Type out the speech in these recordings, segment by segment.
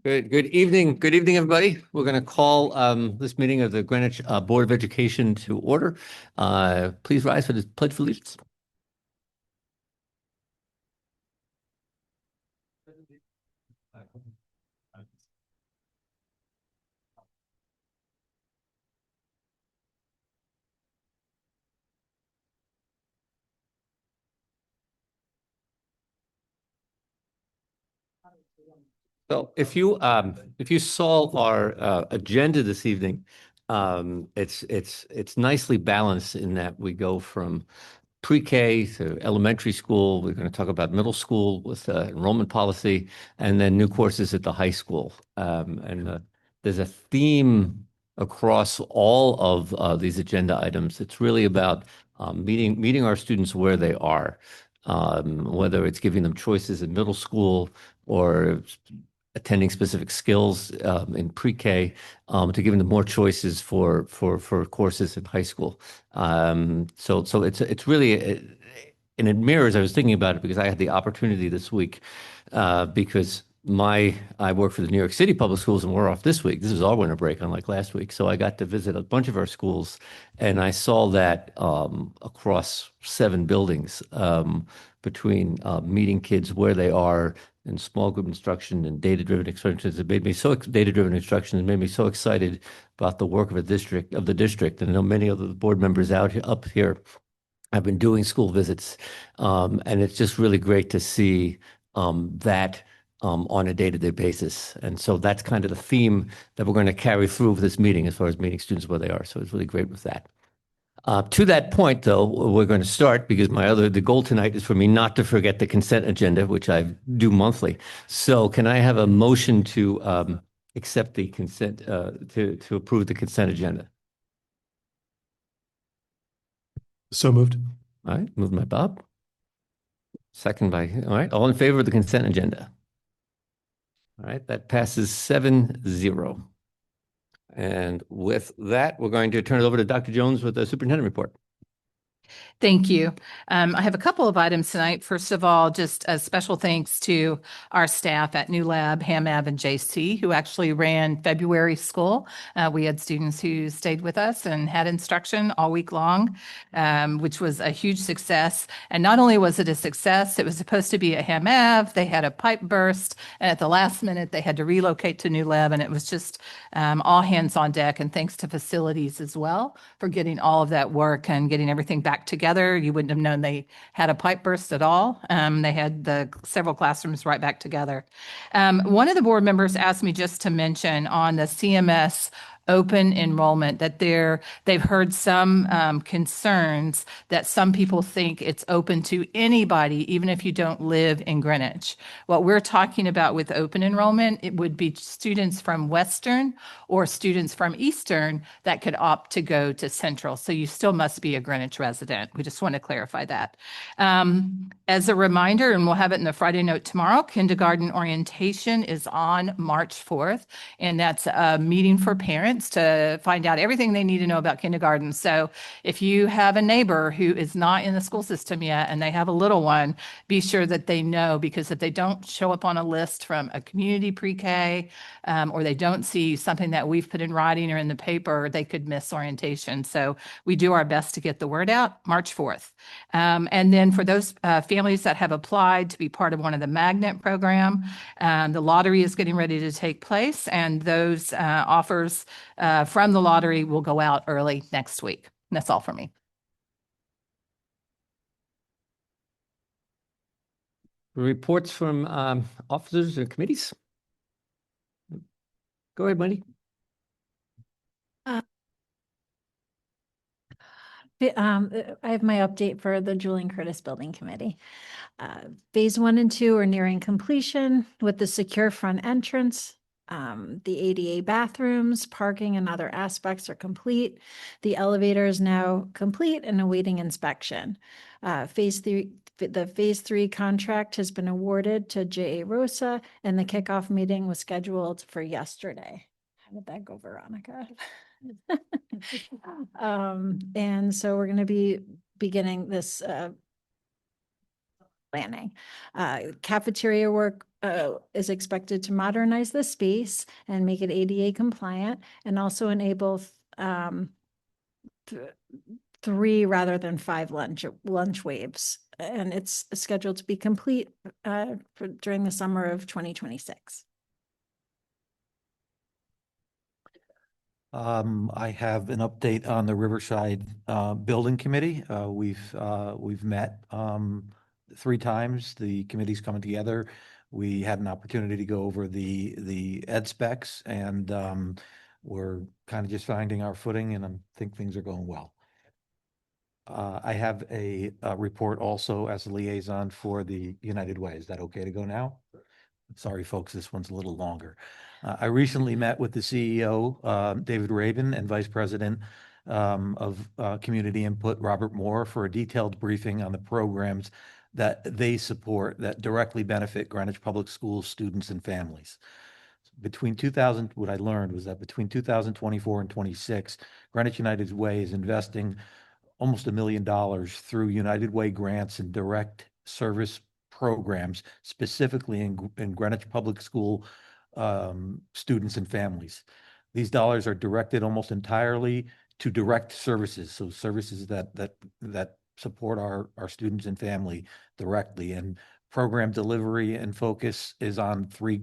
Good evening. Good evening, everybody. We're going to call this meeting of the Greenwich Board of Education to order. Please rise for the Pledge of Allegiance. So if you saw our agenda this evening, it's nicely balanced in that we go from pre-K to elementary school. We're going to talk about middle school with enrollment policy, and then new courses at the high school. There's a theme across all of these agenda items. It's really about meeting our students where they are, whether it's giving them choices in middle school or attending specific skills in pre-K to giving them more choices for courses in high school. So it's really and it mirrors. I was thinking about it because I had the opportunity this week because I work for the New York City Public Schools and we're off this week. This is our winter break, unlike last week. So I got to visit a bunch of our schools, and I saw that across 7 buildings between meeting kids where they are in small group instruction and data-driven instruction. It made me so data-driven instruction. It made me so excited about the work of the district. And I know many of the board members up here have been doing school visits, and it's just really great to see that on a day-to-day basis. And so that's kind of the theme that we're going to carry through this meeting as far as meeting students where they are. So it's really great with that. To that point, though, we're going to start because the goal tonight is for me not to forget the consent agenda, which I do monthly. So can I have a motion to accept the consent, to approve the consent agenda? So moved. All right, moved by Bob. All right, all in favor of the consent agenda? All right, that passes 7-0. And with that, we're going to turn it over to Dr. Jones with the superintendent report. Thank you. I have a couple of items tonight. First of all, just a special thanks to our staff at New Lab, HAMAB, and JC, who actually ran February school. We had students who stayed with us and had instruction all week long, which was a huge success. And not only was it a success, it was supposed to be a HAMAB. They had a pipe burst, and at the last minute, they had to relocate to New Lab, and it was just all hands on deck. And thanks to facilities as well for getting all of that work and getting everything back together. You wouldn't have known they had a pipe burst at all. They had the several classrooms right back together. One of the board members asked me just to mention on the CMS open enrollment that they've heard some concerns that some people think it's open to anybody, even if you don't live in Greenwich. What we're talking about with open enrollment, it would be students from Western or students from Eastern that could opt to go to Central. So you still must be a Greenwich resident. We just want to clarify that. As a reminder, and we'll have it in the Friday note tomorrow, kindergarten orientation is on March 4th, and that's a meeting for parents to find out everything they need to know about kindergarten. So if you have a neighbor who is not in the school system yet and they have a little one, be sure that they know, because if they don't show up on a list from a community pre-K or they don't see something that we've put in writing or in the paper, they could miss orientation. So we do our best to get the word out March 4th. And then for those families that have applied to be part of one of the magnet program, the lottery is getting ready to take place, and those offers from the lottery will go out early next week. And that's all for me. Reports from officers and committees. Go ahead, Wendy. I have my update for the Julian Curtis Building Committee. Phase 1 and 2 are nearing completion with the secure front entrance. The ADA bathrooms, parking, and other aspects are complete. The elevator is now complete and awaiting inspection. The phase 3 contract has been awarded to J.A. Rosa, and the kickoff meeting was scheduled for yesterday. How did that go, Veronica? And so we're going to be beginning this planning. Cafeteria work is expected to modernize the space and make it ADA compliant and also enable th- 3 rather than 5 lunch waves. And it's scheduled to be complete during the summer of 2026. I have an update on the Riverside Building Committee. We've met 3 times. The committee's coming together. We had an opportunity to go over the ed specs, and we're kind of just finding our footing, and I think things are going well. I have a report also as a liaison for the United Way. Is that okay to go now? Sorry, folks, this one's a little longer. I recently met with the CEO, David Rabin, and Vice President of Community Input, Robert Moore, for a detailed briefing on the programs that they support that directly benefit Greenwich Public Schools students and families. What I learned was that between 2024 and 26, Greenwich United Way is investing almost $1 million through United Way grants and direct service programs, specifically in Greenwich Public School students and families. These dollars are directed almost entirely to direct services, so services that support our students and family directly. And program delivery and focus is on three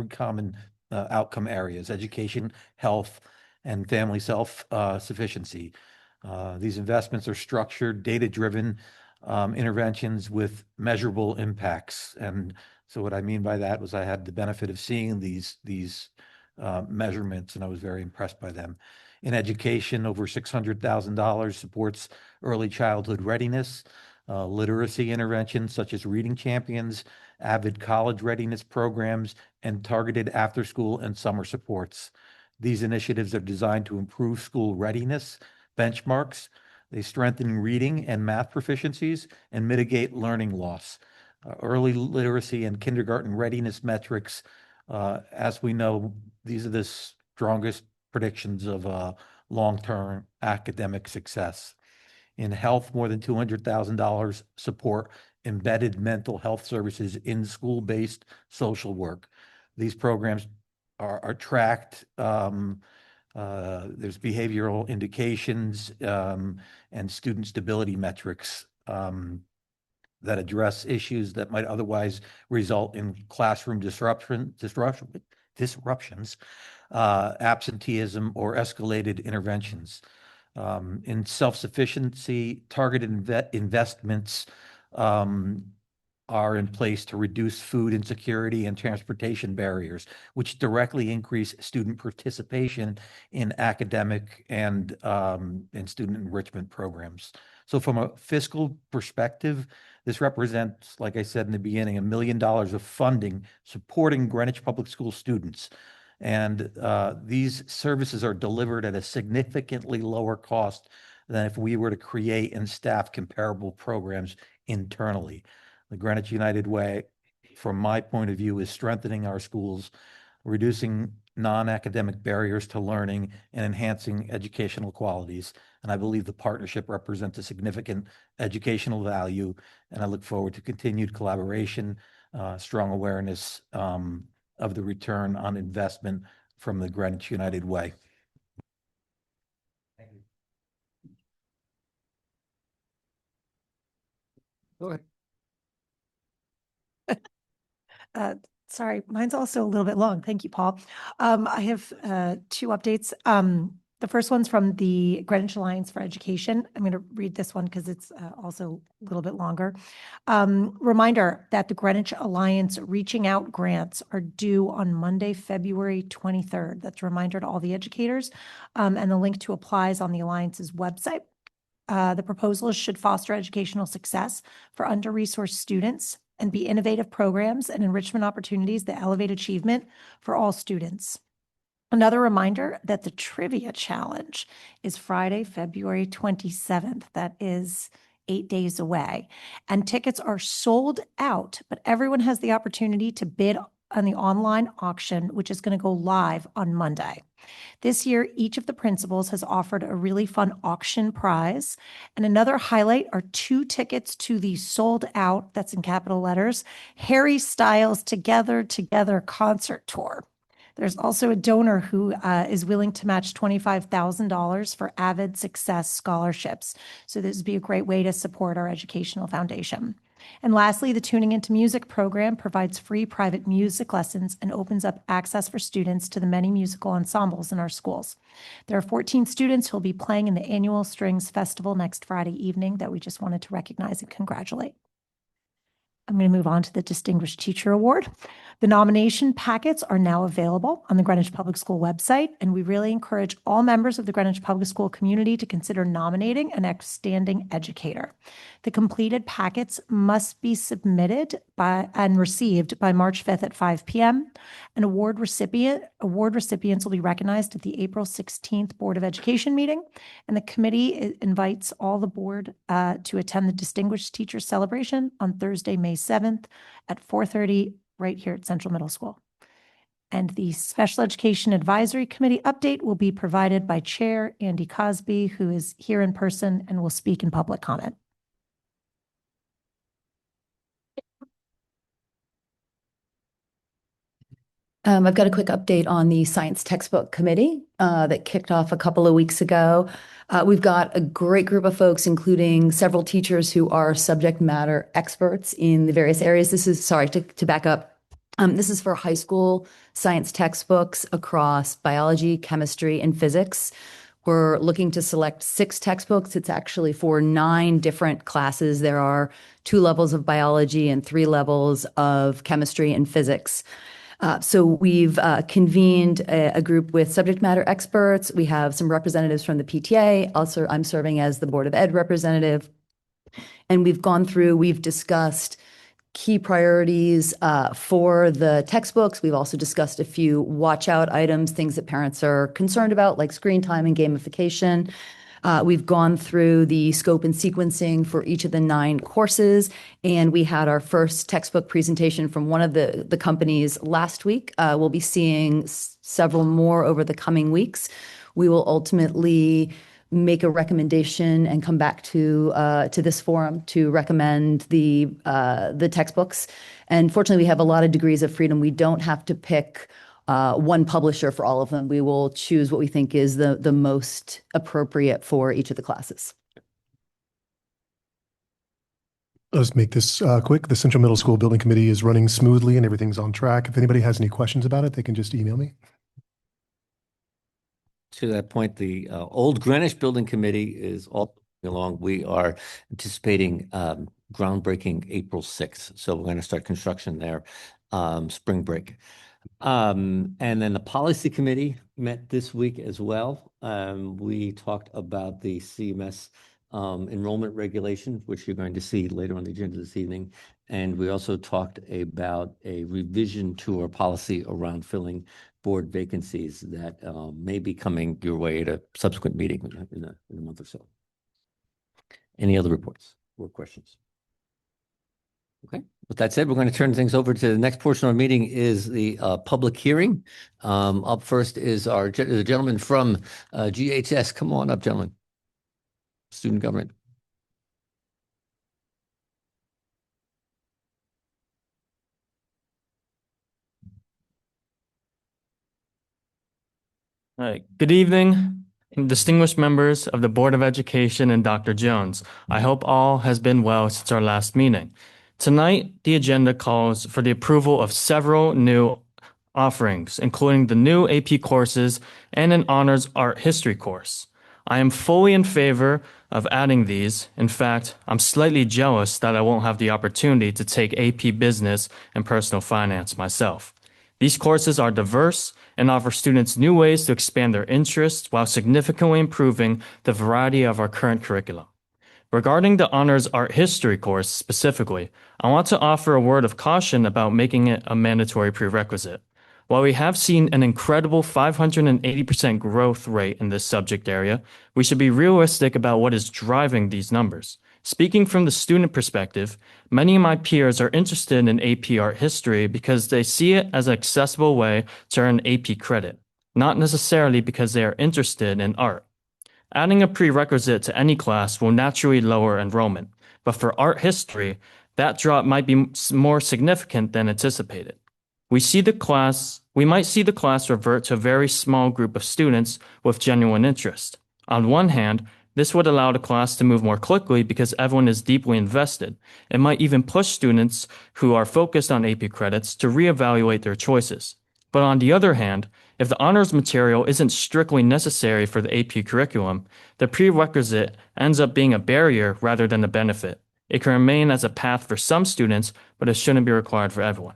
common outcome areas: education, health, and family self-sufficiency. These investments are structured, data-driven interventions with measurable impacts. And so what I mean by that was I had the benefit of seeing these measurements, and I was very impressed by them. In education, over $600,000 supports early childhood readiness, literacy interventions such as reading champions, avid college readiness programs, and targeted after-school and summer supports. These initiatives are designed to improve school readiness benchmarks. They strengthen reading and math proficiencies and mitigate learning loss. Early literacy and kindergarten readiness metrics, as we know, these are the strongest predictions of long-term academic success. In health, more than $200,000 support embedded mental health services in school-based social work. These programs are tracked. There's behavioral indications and student stability metrics that address issues that might otherwise result in classroom disruptions, absenteeism, or escalated interventions. In self-sufficiency, targeted investments are in place to reduce food insecurity and transportation barriers, which directly increase student participation in academic and student enrichment programs. So from a fiscal perspective, this represents, like I said in the beginning, $1 million of funding supporting Greenwich Public School students. And these services are delivered at a significantly lower cost than if we were to create and staff comparable programs internally. The Greenwich United Way, from my point of view, is strengthening our schools, reducing non-academic barriers to learning, and enhancing educational qualities. And I believe the partnership represents a significant educational value, and I look forward to continued collaboration, strong awareness of the return on investment from the Greenwich United Way. Thank you. Go ahead. Sorry, mine's also a little bit long. Thank you, Paul. I have 2 updates. The first one's from the Greenwich Alliance for Education. I'm going to read this one because it's also a little bit longer. Reminder that the Greenwich Alliance Reaching Out grants are due on Monday, February 23rd. That's a reminder to all the educators. And the link to apply is on the Alliance's website. The proposals should foster educational success for under-resourced students and be innovative programs and enrichment opportunities that elevate achievement for all students. Another reminder that the trivia challenge is Friday, February 27th. That is 8 days away. And tickets are sold out, but everyone has the opportunity to bid on the online auction, which is going to go live on Monday. This year, each of the principals has offered a really fun auction prize. And another highlight are 2 tickets to the sold out, that's in capital letters, Harry Styles Together concert tour. There's also a donor who is willing to match $25,000 for Avid Success scholarships. So this would be a great way to support our educational foundation. And lastly, the Tuning Into Music program provides free private music lessons and opens up access for students to the many musical ensembles in our schools. There are 14 students who will be playing in the annual Strings Festival next Friday evening that we just wanted to recognize and congratulate. I'm going to move on to the Distinguished Teacher Award. The nomination packets are now available on the Greenwich Public School website, and we really encourage all members of the Greenwich Public School community to consider nominating an outstanding educator. The completed packets must be submitted and received by March 5th at 5 p.m. An award recipients will be recognized at the April 16th Board of Education meeting, and the committee invites all the board to attend the Distinguished Teacher Celebration on Thursday, May 7th at 4:30 right here at Central Middle School. And the Special Education Advisory Committee update will be provided by Chair Andy Cosby, who is here in person and will speak in public comment. I've got a quick update on the Science Textbook Committee that kicked off a couple of weeks ago. We've got a great group of folks, including several teachers who are subject matter experts in the various areas. This is, sorry, to back up. This is for high school science textbooks across biology, chemistry, and physics. We're looking to select 6 textbooks. It's actually for 9 different classes. There are 2 levels of biology and 3 levels of chemistry and physics. So we've convened a group with subject matter experts. We have some representatives from the PTA. Also, I'm serving as the Board of Ed representative. And we've discussed key priorities for the textbooks. We've also discussed a few watch out items, things that parents are concerned about, like screen time and gamification. We've gone through the scope and sequencing for each of the 9 courses, and we had our first textbook presentation from one of the companies last week. We'll be seeing several more over the coming weeks. We will ultimately make a recommendation and come back to this forum to recommend the textbooks. And fortunately, we have a lot of degrees of freedom. We don't have to pick one publisher for all of them. We will choose what we think is the most appropriate for each of the classes. Let's make this quick. The Central Middle School Building Committee is running smoothly and everything's on track. If anybody has any questions about it, they can just email me. To that point, the Old Greenwich Building Committee is all along. We are anticipating groundbreaking April 6th. So we're going to start construction there, spring break. And then the Policy Committee met this week as well. We talked about the CMS enrollment regulation, which you're going to see later on the agenda this evening. And we also talked about a revision to our policy around filling board vacancies that may be coming your way at a subsequent meeting in a month or so. Any other reports or questions? Okay. With that said, we're going to turn things over to the next portion of our meeting is the public hearing. Up first is the gentleman from GHS. Come on up, gentlemen. Student government. All right. Good evening, distinguished members of the Board of Education and Dr. Jones. I hope all has been well since our last meeting. Tonight, the agenda calls for the approval of several new offerings, including the new AP courses and an honors art history course. I am fully in favor of adding these. In fact, I'm slightly jealous that I won't have the opportunity to take AP Business and Personal Finance myself. These courses are diverse and offer students new ways to expand their interests while significantly improving the variety of our current curriculum. Regarding the Honors Art History course specifically, I want to offer a word of caution about making it a mandatory prerequisite. While we have seen an incredible 580% growth rate in this subject area, we should be realistic about what is driving these numbers. Speaking from the student perspective, many of my peers are interested in AP Art History because they see it as an accessible way to earn AP credit. not necessarily because they are interested in art. Adding a prerequisite to any class will naturally lower enrollment, but for art history, that drop might be more significant than anticipated. We might see the class revert to a very small group of students with genuine interest. On one hand, this would allow the class to move more quickly because everyone is deeply invested. It might even push students who are focused on AP credits to reevaluate their choices. But on the other hand, if the honors material isn't strictly necessary for the AP curriculum, the prerequisite ends up being a barrier rather than a benefit. It can remain as a path for some students, but it shouldn't be required for everyone.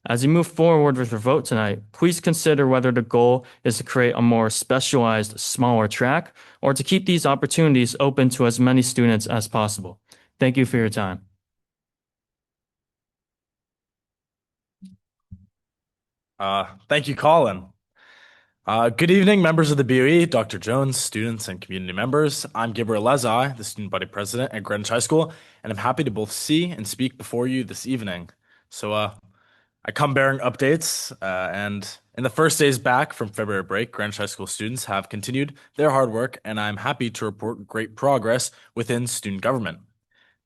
As you move forward with your vote tonight, please consider whether the goal is to create a more specialized, smaller track or to keep these opportunities open to as many students as possible. Thank you for your time. Thank you, Colin. Good evening, members of the BOE, Dr. Jones, students, and community members. I'm Gabriel Lezai, the student body president at Greenwich High School, and I'm happy to both see and speak before you this evening. So, I come bearing updates, and in the first days back from February break, Greenwich High School students have continued their hard work, and I'm happy to report great progress within student government.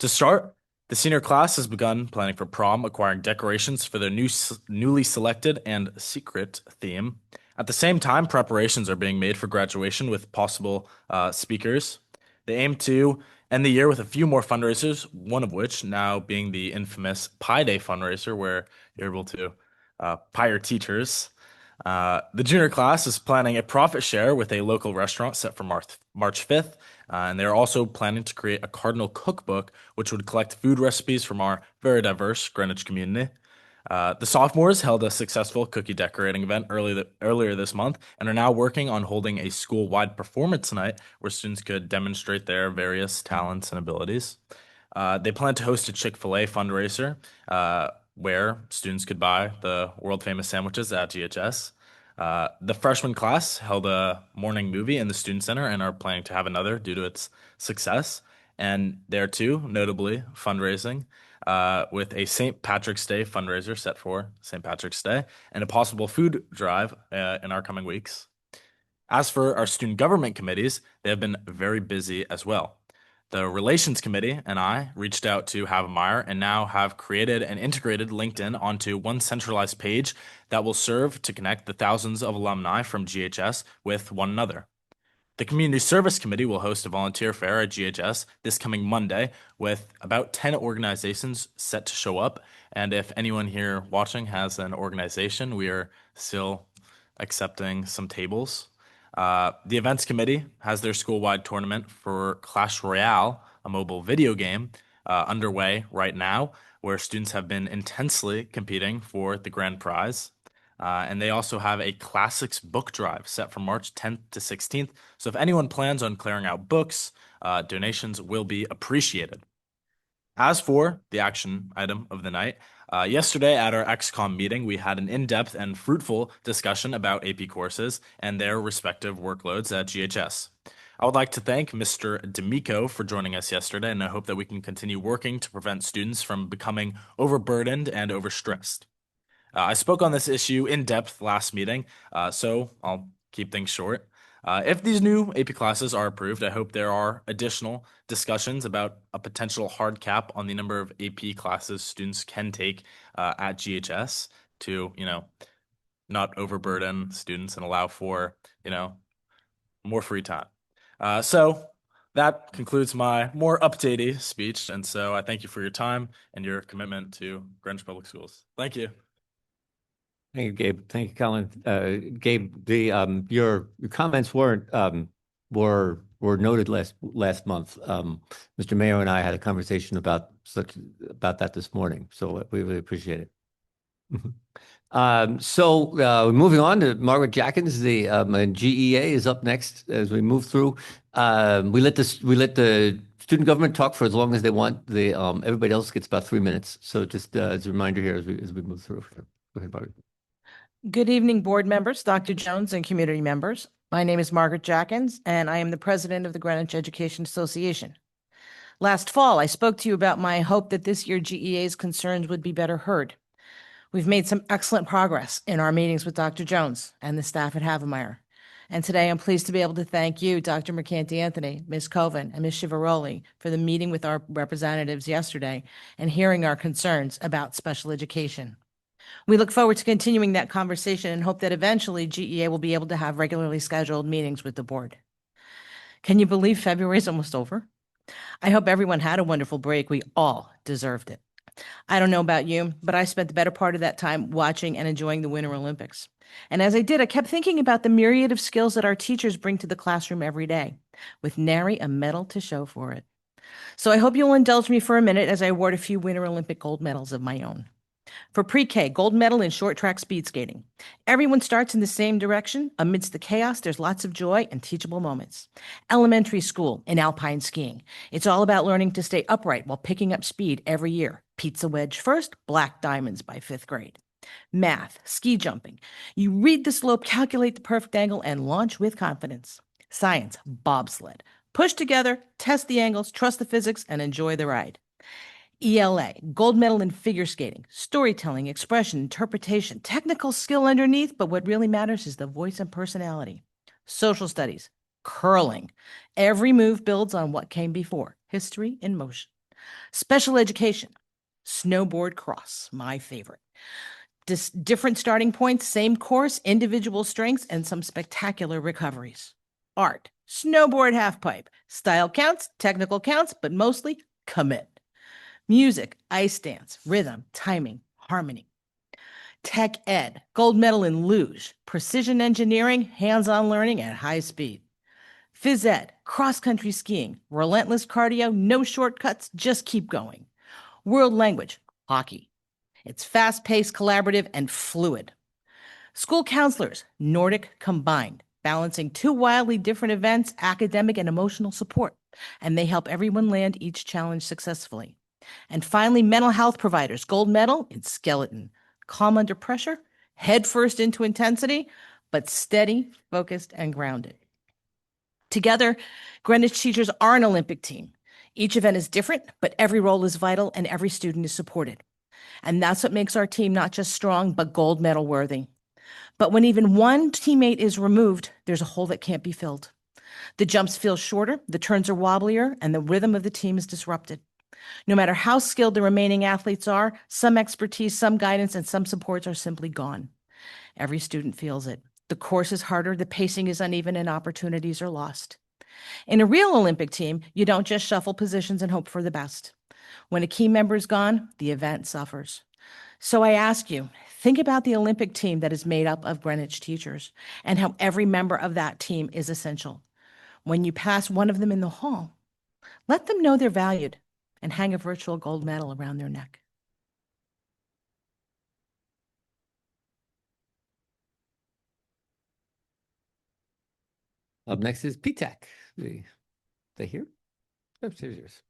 To start, the senior class has begun planning for prom, acquiring decorations for their newly selected and secret theme. At the same time, preparations are being made for graduation with possible speakers. They aim to end the year with a few more fundraisers, one of which now being the infamous Pi Day fundraiser, where you're able to pie your teachers. The junior class is planning a profit share with a local restaurant set for March 5th. And they're also planning to create a Cardinal cookbook, which would collect food recipes from our very diverse Greenwich community. The sophomores held a successful cookie decorating event earlier this month and are now working on holding a school-wide performance night where students could demonstrate their various talents and abilities. They plan to host a Chick-fil-A fundraiser where students could buy the world-famous sandwiches at GHS. The freshman class held a morning movie in the Student Center and are planning to have another due to its success. And there too, notably fundraising with a St. Patrick's Day fundraiser set for St. Patrick's Day and a possible food drive in our coming weeks. As for our student government committees, they have been very busy as well. The Relations Committee and I reached out to Havemeyer and now have created and integrated LinkedIn onto one centralized page that will serve to connect the thousands of alumni from GHS with one another. The Community Service Committee will host a volunteer fair at GHS this coming Monday with about 10 organizations set to show up. And if anyone here watching has an organization, we are still accepting some tables. The Events Committee has their school-wide tournament for Clash Royale, a mobile video game, underway right now, where students have been intensely competing for the grand prize. And they also have a classics book drive set from March 10th to 16th. So if anyone plans on clearing out books, donations will be appreciated. As for the action item of the night, yesterday at our XCOM meeting, we had an in-depth and fruitful discussion about AP courses and their respective workloads at GHS. I would like to thank Mr. D'Amico for joining us yesterday, and I hope that we can continue working to prevent students from becoming overburdened and overstressed. I spoke on this issue in depth last meeting, so I'll keep things short. If these new AP classes are approved, I hope there are additional discussions about a potential hard cap on the number of AP classes students can take at GHS to, not overburden students and allow for, more free time. So that concludes my more updated speech. And so I thank you for your time and your commitment to Greenwich Public Schools. Thank you. Thank you, Gabe. Thank you, Colin. Gabe, your comments were noted last month. Mr. Mayor and I had a conversation about that this morning, so we really appreciate it. Moving on to Margaret Jackins, the GEA is up next as we move through. We let the student government talk for as long as they want. Everybody else gets about 3 minutes. So just as a reminder here as we move through. Go ahead, Margaret. Good evening, board members, Dr. Jones, and community members. My name is Margaret Jackins, and I am the president of the Greenwich Education Association. Last fall, I spoke to you about my hope that this year GEA's concerns would be better heard. We've made some excellent progress in our meetings with Dr. Jones and the staff at Havemeyer. And today I'm pleased to be able to thank you, Dr. McCanty Anthony, Ms. Coven, and Ms. Chivaroli for the meeting with our representatives yesterday and hearing our concerns about special education. We look forward to continuing that conversation and hope that eventually GEA will be able to have regularly scheduled meetings with the board. Can you believe February is almost over? I hope everyone had a wonderful break. We all deserved it. I don't know about you, but I spent the better part of that time watching and enjoying the Winter Olympics. And as I did, I kept thinking about the myriad of skills that our teachers bring to the classroom every day, with nary a medal to show for it. So I hope you'll indulge me for a minute as I award a few Winter Olympic gold medals of my own. For pre-K, gold medal in short track speed skating. Everyone starts in the same direction. Amidst the chaos, there's lots of joy and teachable moments. Elementary school in alpine skiing. It's all about learning to stay upright while picking up speed every year. Pizza wedge first, black diamonds by 5th grade. Math, ski jumping. You read the slope, calculate the perfect angle, and launch with confidence. Science, bobsled. Push together, test the angles, trust the physics, and enjoy the ride. ELA, gold medal in figure skating, storytelling, expression, interpretation, technical skill underneath, but what really matters is the voice and personality. Social studies, curling. Every move builds on what came before, history in motion. Special education, snowboard cross, my favorite. Different starting points, same course, individual strengths, and some spectacular recoveries. Art, snowboard halfpipe, style counts, technical counts, but mostly commit. Music, ice dance, rhythm, timing, harmony. Tech ed, gold medal in luge, precision engineering, hands-on learning at high speed. Phys ed, cross-country skiing, relentless cardio, no shortcuts, just keep going. World language, hockey. It's fast-paced, collaborative, and fluid. School counselors, Nordic combined, balancing 2 wildly different events, academic and emotional support, and they help everyone land each challenge successfully. And finally, mental health providers, gold medal in skeleton, calm under pressure, head first into intensity, but steady, focused, and grounded. Together, Greenwich teachers are an Olympic team. Each event is different, but every role is vital and every student is supported. And that's what makes our team not just strong, but gold medal worthy. But when even one teammate is removed, there's a hole that can't be filled. The jumps feel shorter, the turns are wobblier, and the rhythm of the team is disrupted. No matter how skilled the remaining athletes are, some expertise, some guidance, and some supports are simply gone. Every student feels it. The course is harder, the pacing is uneven, and opportunities are lost. In a real Olympic team, you don't just shuffle positions and hope for the best. When a key member is gone, the event suffers. So I ask you, think about the Olympic team that is made up of Greenwich teachers and how every member of that team is essential. When you pass one of them in the hall, let them know they're valued and hang a virtual gold medal around their neck. Up next is PTAC. They here? Oh, here's yours.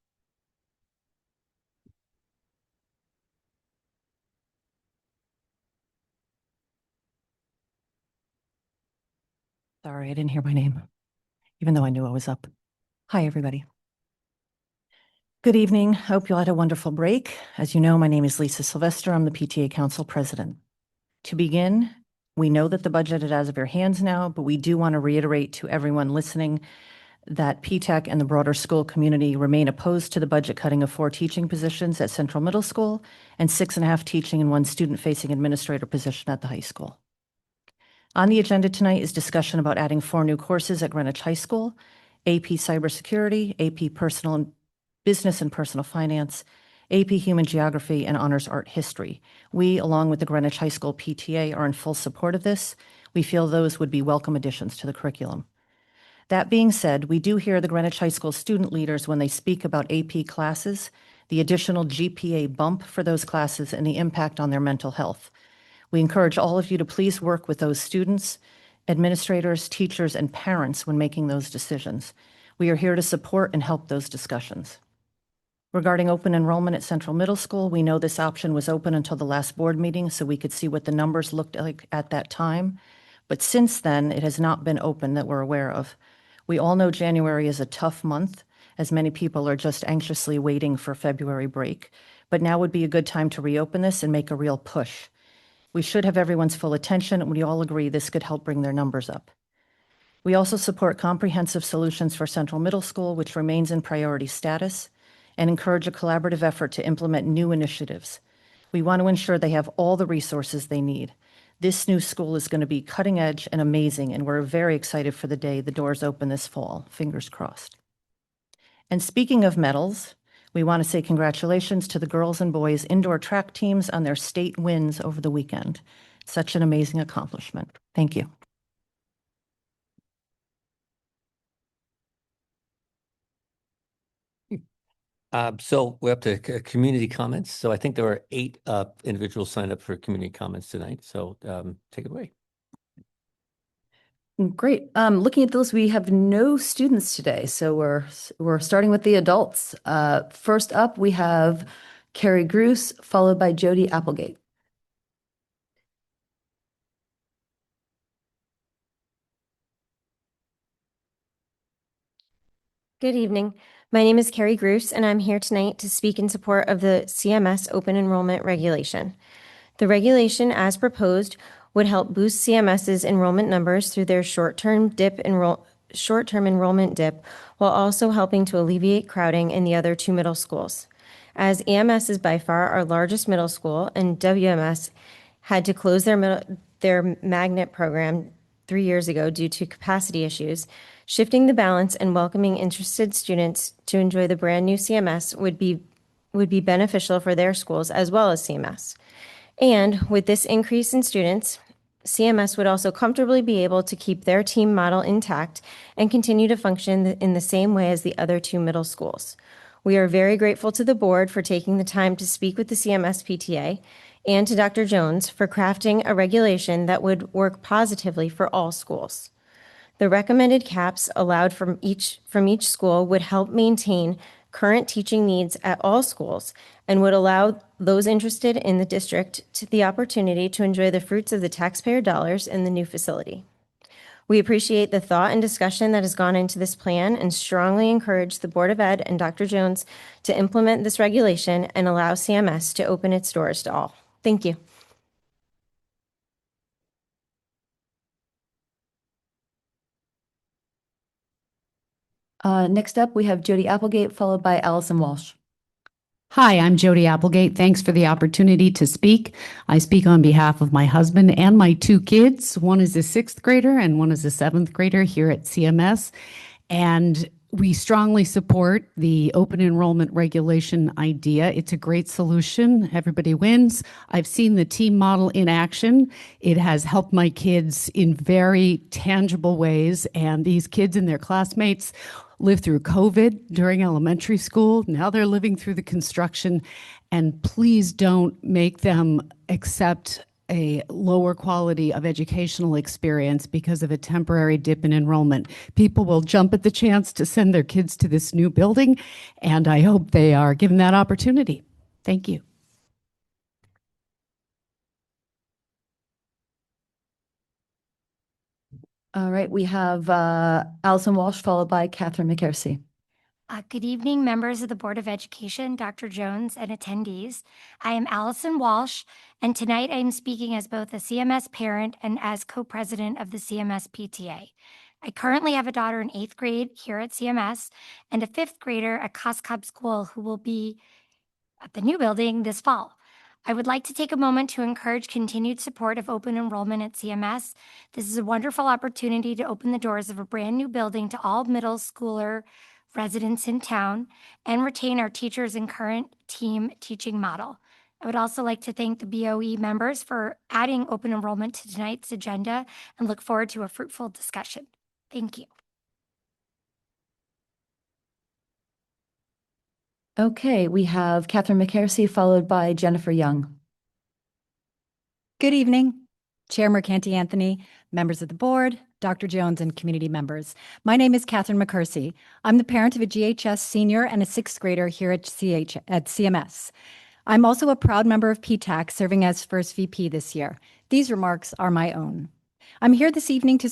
Sorry, I didn't hear my name, even though I knew I was up. Hi, everybody. Good evening. Hope you all had a wonderful break. As you know, my name is Lisa Sylvester. I'm the PTA Council President. To begin, we know that the budget is out of your hands now, but we do want to reiterate to everyone listening that PTAC and the broader school community remain opposed to the budget cutting of 4 teaching positions at Central Middle School and 6.5 teaching and 1 student-facing administrator position at the high school. On the agenda tonight is discussion about adding 4 new courses at Greenwich High School: AP Cybersecurity, AP Business and Personal Finance, AP Human Geography, and Honors Art History. We, along with the Greenwich High School PTA, are in full support of this. We feel those would be welcome additions to the curriculum. That being said, we do hear the Greenwich High School student leaders when they speak about AP classes, the additional GPA bump for those classes, and the impact on their mental health. We encourage all of you to please work with those students, administrators, teachers, and parents when making those decisions. We are here to support and help those discussions. Regarding open enrollment at Central Middle School, we know this option was open until the last board meeting, so we could see what the numbers looked like at that time. But since then, it has not been open that we're aware of. We all know January is a tough month, as many people are just anxiously waiting for February break. But now would be a good time to reopen this and make a real push. We should have everyone's full attention, and we all agree this could help bring their numbers up. We also support comprehensive solutions for Central Middle School, which remains in priority status, and encourage a collaborative effort to implement new initiatives. We want to ensure they have all the resources they need. This new school is going to be cutting edge and amazing, and we're very excited for the day the doors open this fall. Fingers crossed. And speaking of medals, we want to say congratulations to the girls and boys indoor track teams on their state wins over the weekend. Such an amazing accomplishment. Thank you. So we're up to community comments. So I think there are 8 individuals signed up for community comments tonight. So take it away. Great. Looking at those, we have no students today, so we're starting with the adults. First up, we have Carrie Gruce, followed by Jody Applegate. Good evening. My name is Carrie Gruce, and I'm here tonight to speak in support of the CMS open enrollment regulation. The regulation, as proposed, would help boost CMS's enrollment numbers through their short-term enrollment dip, while also helping to alleviate crowding in the other 2 middle schools. As EMS is by far our largest middle school, and WMS had to close their magnet program 3 years ago due to capacity issues, shifting the balance and welcoming interested students to enjoy the brand new CMS would be beneficial for their schools as well as CMS. And with this increase in students, CMS would also comfortably be able to keep their team model intact and continue to function in the same way as the other 2 middle schools. We are very grateful to the board for taking the time to speak with the CMS PTA and to Dr. Jones for crafting a regulation that would work positively for all schools. The recommended caps allowed from each school would help maintain current teaching needs at all schools and would allow those interested in the district the opportunity to enjoy the fruits of the taxpayer dollars in the new facility. We appreciate the thought and discussion that has gone into this plan and strongly encourage the Board of Ed and Dr. Jones to implement this regulation and allow CMS to open its doors to all. Thank you. Next up, we have Jody Applegate, followed by Allison Walsh. Hi, I'm Jody Applegate. Thanks for the opportunity to speak. I speak on behalf of my husband and my 2 kids. One is a 6th grader and one is a 7th grader here at CMS. And we strongly support the open enrollment regulation idea. It's a great solution. Everybody wins. I've seen the team model in action. It has helped my kids in very tangible ways. And these kids and their classmates lived through COVID during elementary school. Now they're living through the construction. And please don't make them accept a lower quality of educational experience because of a temporary dip in enrollment. People will jump at the chance to send their kids to this new building, and I hope they are given that opportunity. Thank you. All right, we have Allison Walsh, followed by Catherine McKersey. Good evening, members of the Board of Education, Dr. Jones, and attendees. I am Allison Walsh, and tonight I am speaking as both a CMS parent and as co-president of the CMS PTA. I currently have a daughter in 8th grade here at CMS and a 5th grader at Coscob School who will be at the new building this fall. I would like to take a moment to encourage continued support of open enrollment at CMS. This is a wonderful opportunity to open the doors of a brand new building to all middle schooler residents in town and retain our teachers and current team teaching model. I would also like to thank the BOE members for adding open enrollment to tonight's agenda and look forward to a fruitful discussion. Thank you. Okay, we have Catherine McKersey, followed by Jennifer Young. Good evening, Chair Mercanti Anthony, members of the board, Dr. Jones, and community members. My name is Catherine McKersey. I'm the parent of a GHS senior and a 6th grader here at CMS. I'm also a proud member of PTAC, serving as first VP this year. These remarks are my own. I'm here this evening to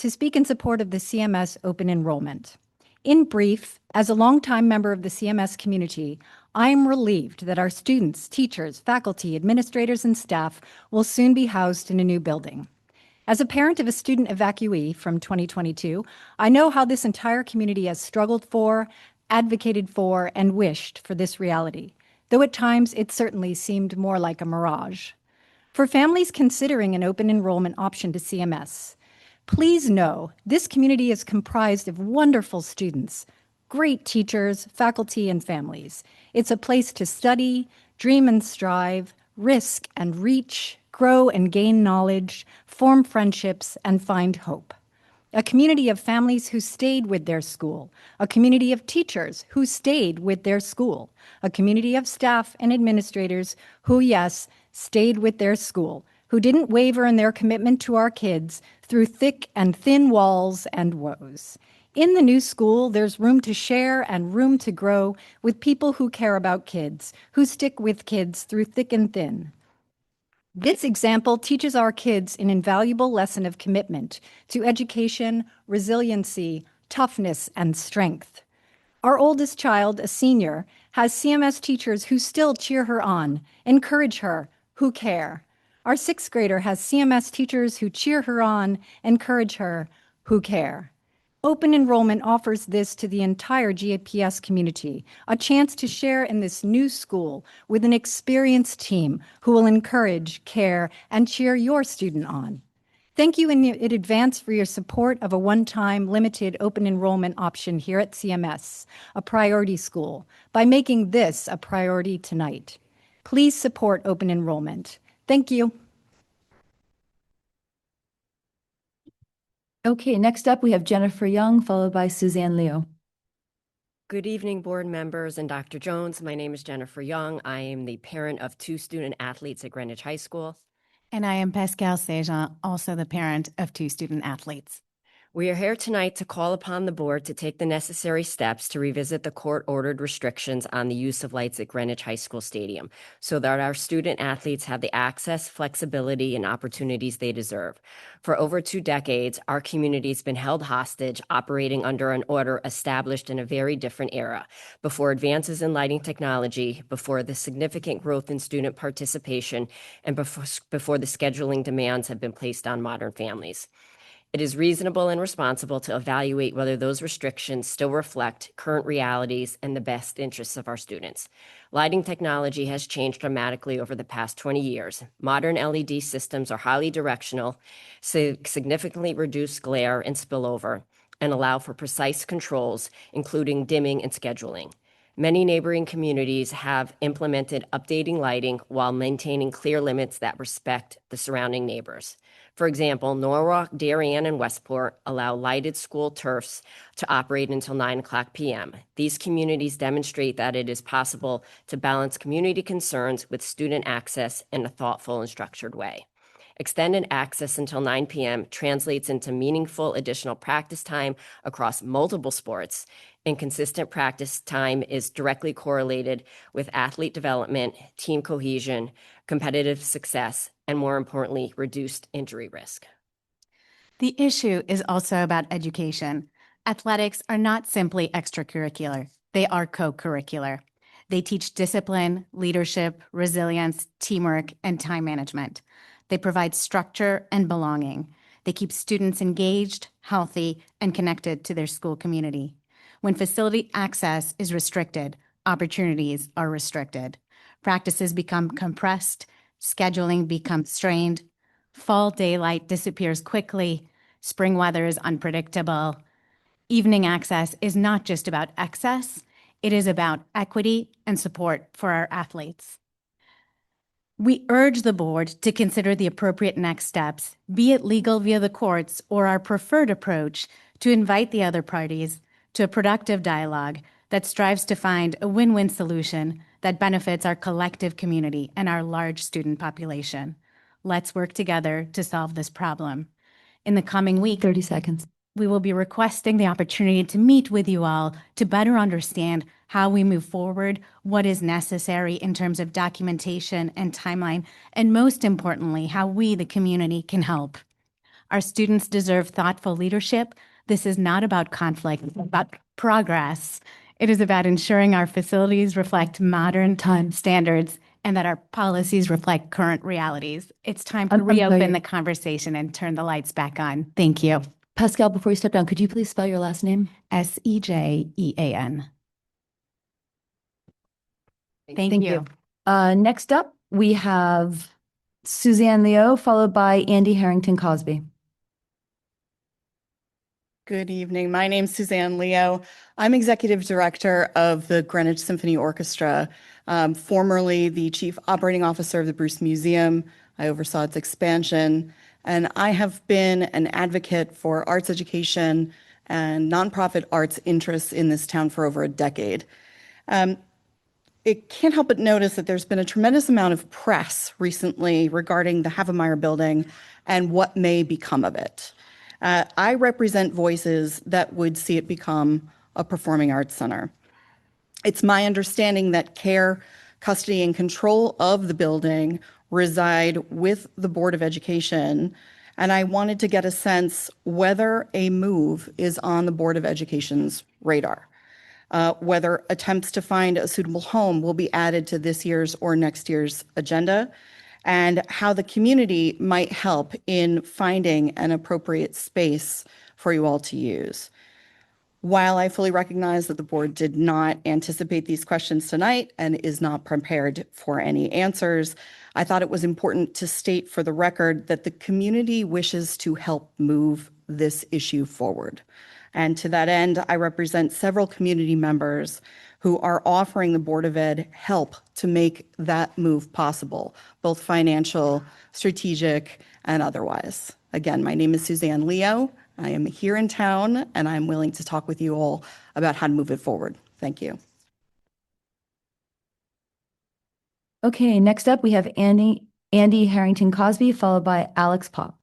speak in support of the CMS open enrollment. In brief, as a longtime member of the CMS community, I am relieved that our students, teachers, faculty, administrators, and staff will soon be housed in a new building. As a parent of a student evacuee from 2022, I know how this entire community has struggled for, advocated for, and wished for this reality, though at times it certainly seemed more like a mirage. For families considering an open enrollment option to CMS, please know this community is comprised of wonderful students, great teachers, faculty, and families. It's a place to study, dream and strive, risk and reach, grow and gain knowledge, form friendships, and find hope. A community of families who stayed with their school, a community of teachers who stayed with their school, a community of staff and administrators who, yes, stayed with their school, who didn't waver in their commitment to our kids through thick and thin walls and woes. In the new school, there's room to share and room to grow with people who care about kids, who stick with kids through thick and thin. This example teaches our kids an invaluable lesson of commitment to education, resiliency, toughness, and strength. Our oldest child, a senior, has CMS teachers who still cheer her on, encourage her, who care. Our sixth grader has CMS teachers who cheer her on, encourage her, who care. Open enrollment offers this to the entire GAPS community, a chance to share in this new school with an experienced team who will encourage, care, and cheer your student on. Thank you in advance for your support of a one-time limited open enrollment option here at CMS, a priority school, by making this a priority tonight. Please support open enrollment. Thank you. Okay, next up, we have Jennifer Young, followed by Suzanne Leo. Good evening, board members and Dr. Jones. My name is Jennifer Young. I am the parent of 2 student athletes at Greenwich High School. And I am Pascal Sejean, also the parent of 2 student athletes. We are here tonight to call upon the board to take the necessary steps to revisit the court-ordered restrictions on the use of lights at Greenwich High School Stadium so that our student athletes have the access, flexibility, and opportunities they deserve. For over 2 decades, our community has been held hostage, operating under an order established in a very different era, before advances in lighting technology, before the significant growth in student participation, and before the scheduling demands have been placed on modern families. It is reasonable and responsible to evaluate whether those restrictions still reflect current realities and the best interests of our students. Lighting technology has changed dramatically over the past 20 years. Modern LED systems are highly directional, significantly reduce glare and spillover, and allow for precise controls, including dimming and scheduling. Many neighboring communities have implemented updating lighting while maintaining clear limits that respect the surrounding neighbors. For example, Norwalk, Darien, and Westport allow lighted school turfs to operate until 9:00 p.m. These communities demonstrate that it is possible to balance community concerns with student access in a thoughtful and structured way. Extended access until 9 p.m. translates into meaningful additional practice time across multiple sports, and consistent practice time is directly correlated with athlete development, team cohesion, competitive success, and more importantly, reduced injury risk. The issue is also about education. Athletics are not simply extracurricular, they are co-curricular. They teach discipline, leadership, resilience, teamwork, and time management. They provide structure and belonging. They keep students engaged, healthy, and connected to their school community. When facility access is restricted, opportunities are restricted. Practices become compressed, scheduling becomes strained, fall daylight disappears quickly, spring weather is unpredictable. Evening access is not just about excess, it is about equity and support for our athletes. We urge the board to consider the appropriate next steps, be it legal via the courts or our preferred approach, to invite the other parties to a productive dialogue that strives to find a win-win solution that benefits our collective community and our large student population. Let's work together to solve this problem. In the coming week, 30 seconds. We will be requesting the opportunity to meet with you all to better understand how we move forward, what is necessary in terms of documentation and timeline, and most importantly, how we, the community, can help. Our students deserve thoughtful leadership. This is not about conflict, it's about progress. It is about ensuring our facilities reflect modern time standards and that our policies reflect current realities. It's time to I'm sorry. reopen the conversation and turn the lights back on. Thank you. Pascal, before you step down, could you please spell your last name? Sejean. Thank you. Next up, we have Suzanne Leo, followed by Andy Harrington Cosby. Good evening. My name's Suzanne Leo. I'm Executive Director of the Greenwich Symphony Orchestra, formerly the Chief Operating Officer of the Bruce Museum. I oversaw its expansion, and I have been an advocate for arts education and nonprofit arts interests in this town for over a decade. It can't help but notice that there's been a tremendous amount of press recently regarding the Havemeyer building and what may become of it. I represent voices that would see it become a performing arts center. It's my understanding that care, custody, and control of the building reside with the Board of Education, and I wanted to get a sense whether a move is on the Board of Education's radar, whether attempts to find a suitable home will be added to this year's or next year's agenda, and how the community might help in finding an appropriate space for you all to use. While I fully recognize that the board did not anticipate these questions tonight and is not prepared for any answers, I thought it was important to state for the record that the community wishes to help move this issue forward. And to that end, I represent several community members who are offering the Board of Ed help to make that move possible, both financial, strategic, and otherwise. Again, my name is Suzanne Leo. I am here in town, and I'm willing to talk with you all about how to move it forward. Thank you. Okay, next up, we have Andy Harrington Cosby, followed by Alex Pop.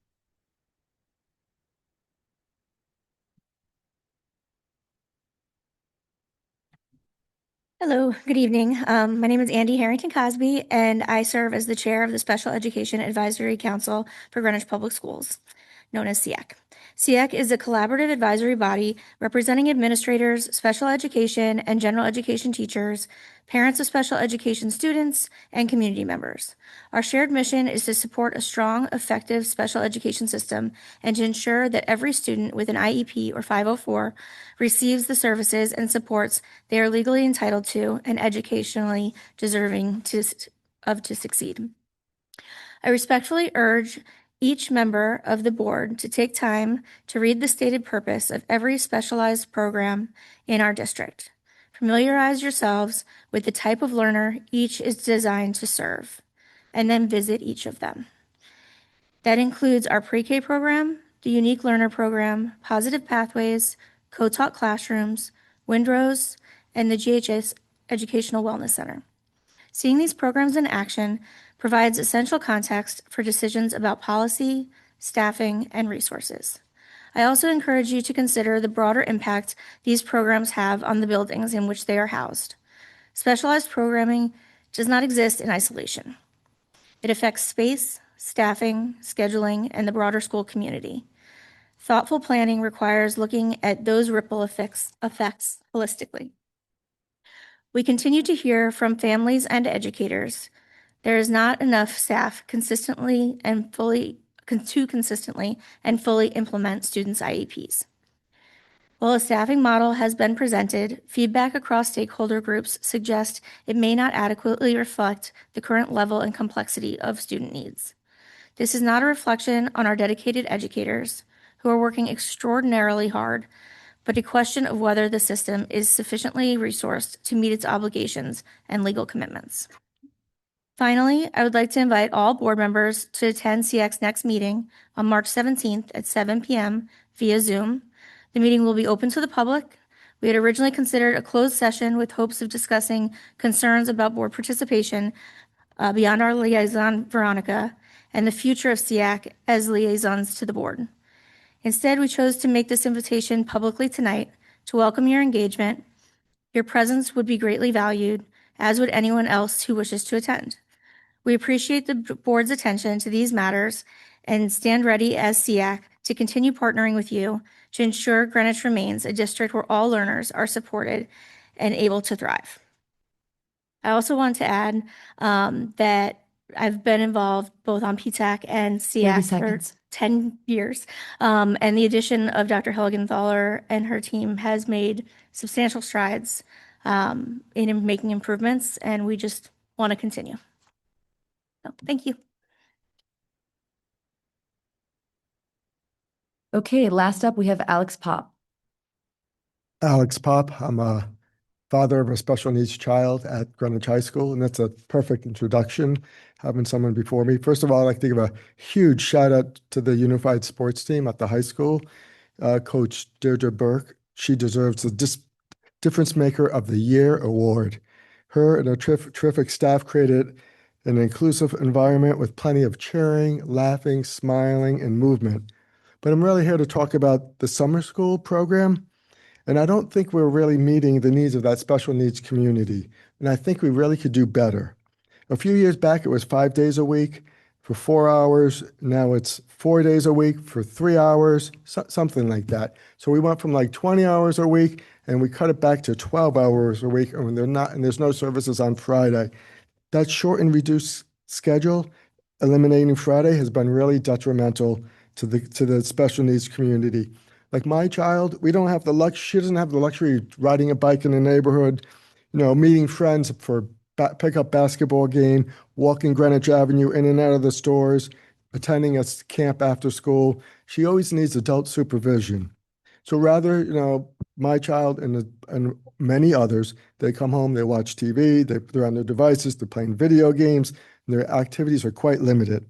Hello, good evening. My name is Andy Harrington Cosby, and I serve as the chair of the Special Education Advisory Council for Greenwich Public Schools, known as SEAC. SEAC is a collaborative advisory body representing administrators, special education and general education teachers, parents of special education students, and community members. Our shared mission is to support a strong, effective special education system and to ensure that every student with an IEP or 504 receives the services and supports they are legally entitled to and educationally deserving to succeed. I respectfully urge each member of the board to take time to read the stated purpose of every specialized program in our district. Familiarize yourselves with the type of learner each is designed to serve, and then visit each of them. That includes our pre-K program, the Unique Learner Program, Positive Pathways, Co-Taught Classrooms, Windrose, and the GHS Educational Wellness Center. Seeing these programs in action provides essential context for decisions about policy, staffing, and resources. I also encourage you to consider the broader impact these programs have on the buildings in which they are housed. Specialized programming does not exist in isolation. It affects space, staffing, scheduling, and the broader school community. Thoughtful planning requires looking at those ripple effects holistically. We continue to hear from families and educators there is not enough staff to consistently and fully implement students' IEPs. While a staffing model has been presented, feedback across stakeholder groups suggests it may not adequately reflect the current level and complexity of student needs. This is not a reflection on our dedicated educators who are working extraordinarily hard, but a question of whether the system is sufficiently resourced to meet its obligations and legal commitments. Finally, I would like to invite all board members to attend SEAC's next meeting on March 17th at 7 p.m. via Zoom. The meeting will be open to the public. We had originally considered a closed session with hopes of discussing concerns about board participation beyond our liaison, Veronica, and the future of SEAC as liaisons to the board. Instead, we chose to make this invitation publicly tonight to welcome your engagement. Your presence would be greatly valued, as would anyone else who wishes to attend. We appreciate the board's attention to these matters and stand ready as SEAC to continue partnering with you to ensure Greenwich remains a district where all learners are supported and able to thrive. I also want to add that I've been involved both on PTAC and 30 SEAC for seconds. 10 years. And the addition of Dr. Helgenthaler and her team has made substantial strides in making improvements, and we just want to continue. So, thank you. Okay, last up, we have Alex Pop. Alex Pop. I'm a father of a special needs child at Greenwich High School, and that's a perfect introduction, having someone before me. First of all, I'd like to give a huge shout out to the unified sports team at the high school. Coach Deirdre Burke, she deserves the Difference Maker of the Year award. Her and a terrific staff created an inclusive environment with plenty of cheering, laughing, smiling, and movement. But I'm really here to talk about the summer school program. And I don't think we're really meeting the needs of that special needs community. And I think we really could do better. A few years back, it was 5 days a week for 4 hours. Now it's 4 days a week for 3 hours, something like that. So we went from like 20 hours a week and we cut it back to 12 hours a week, and there's no services on Friday. That short and reduced schedule, eliminating Friday, has been really detrimental to the special needs community. Like my child, she doesn't have the luxury of riding a bike in the neighborhood, meeting friends for pickup basketball game, walking Greenwich Avenue in and out of the stores, attending a camp after school. She always needs adult supervision. So rather, my child and many others, they come home, they watch TV, they're on their devices, they're playing video games, and their activities are quite limited.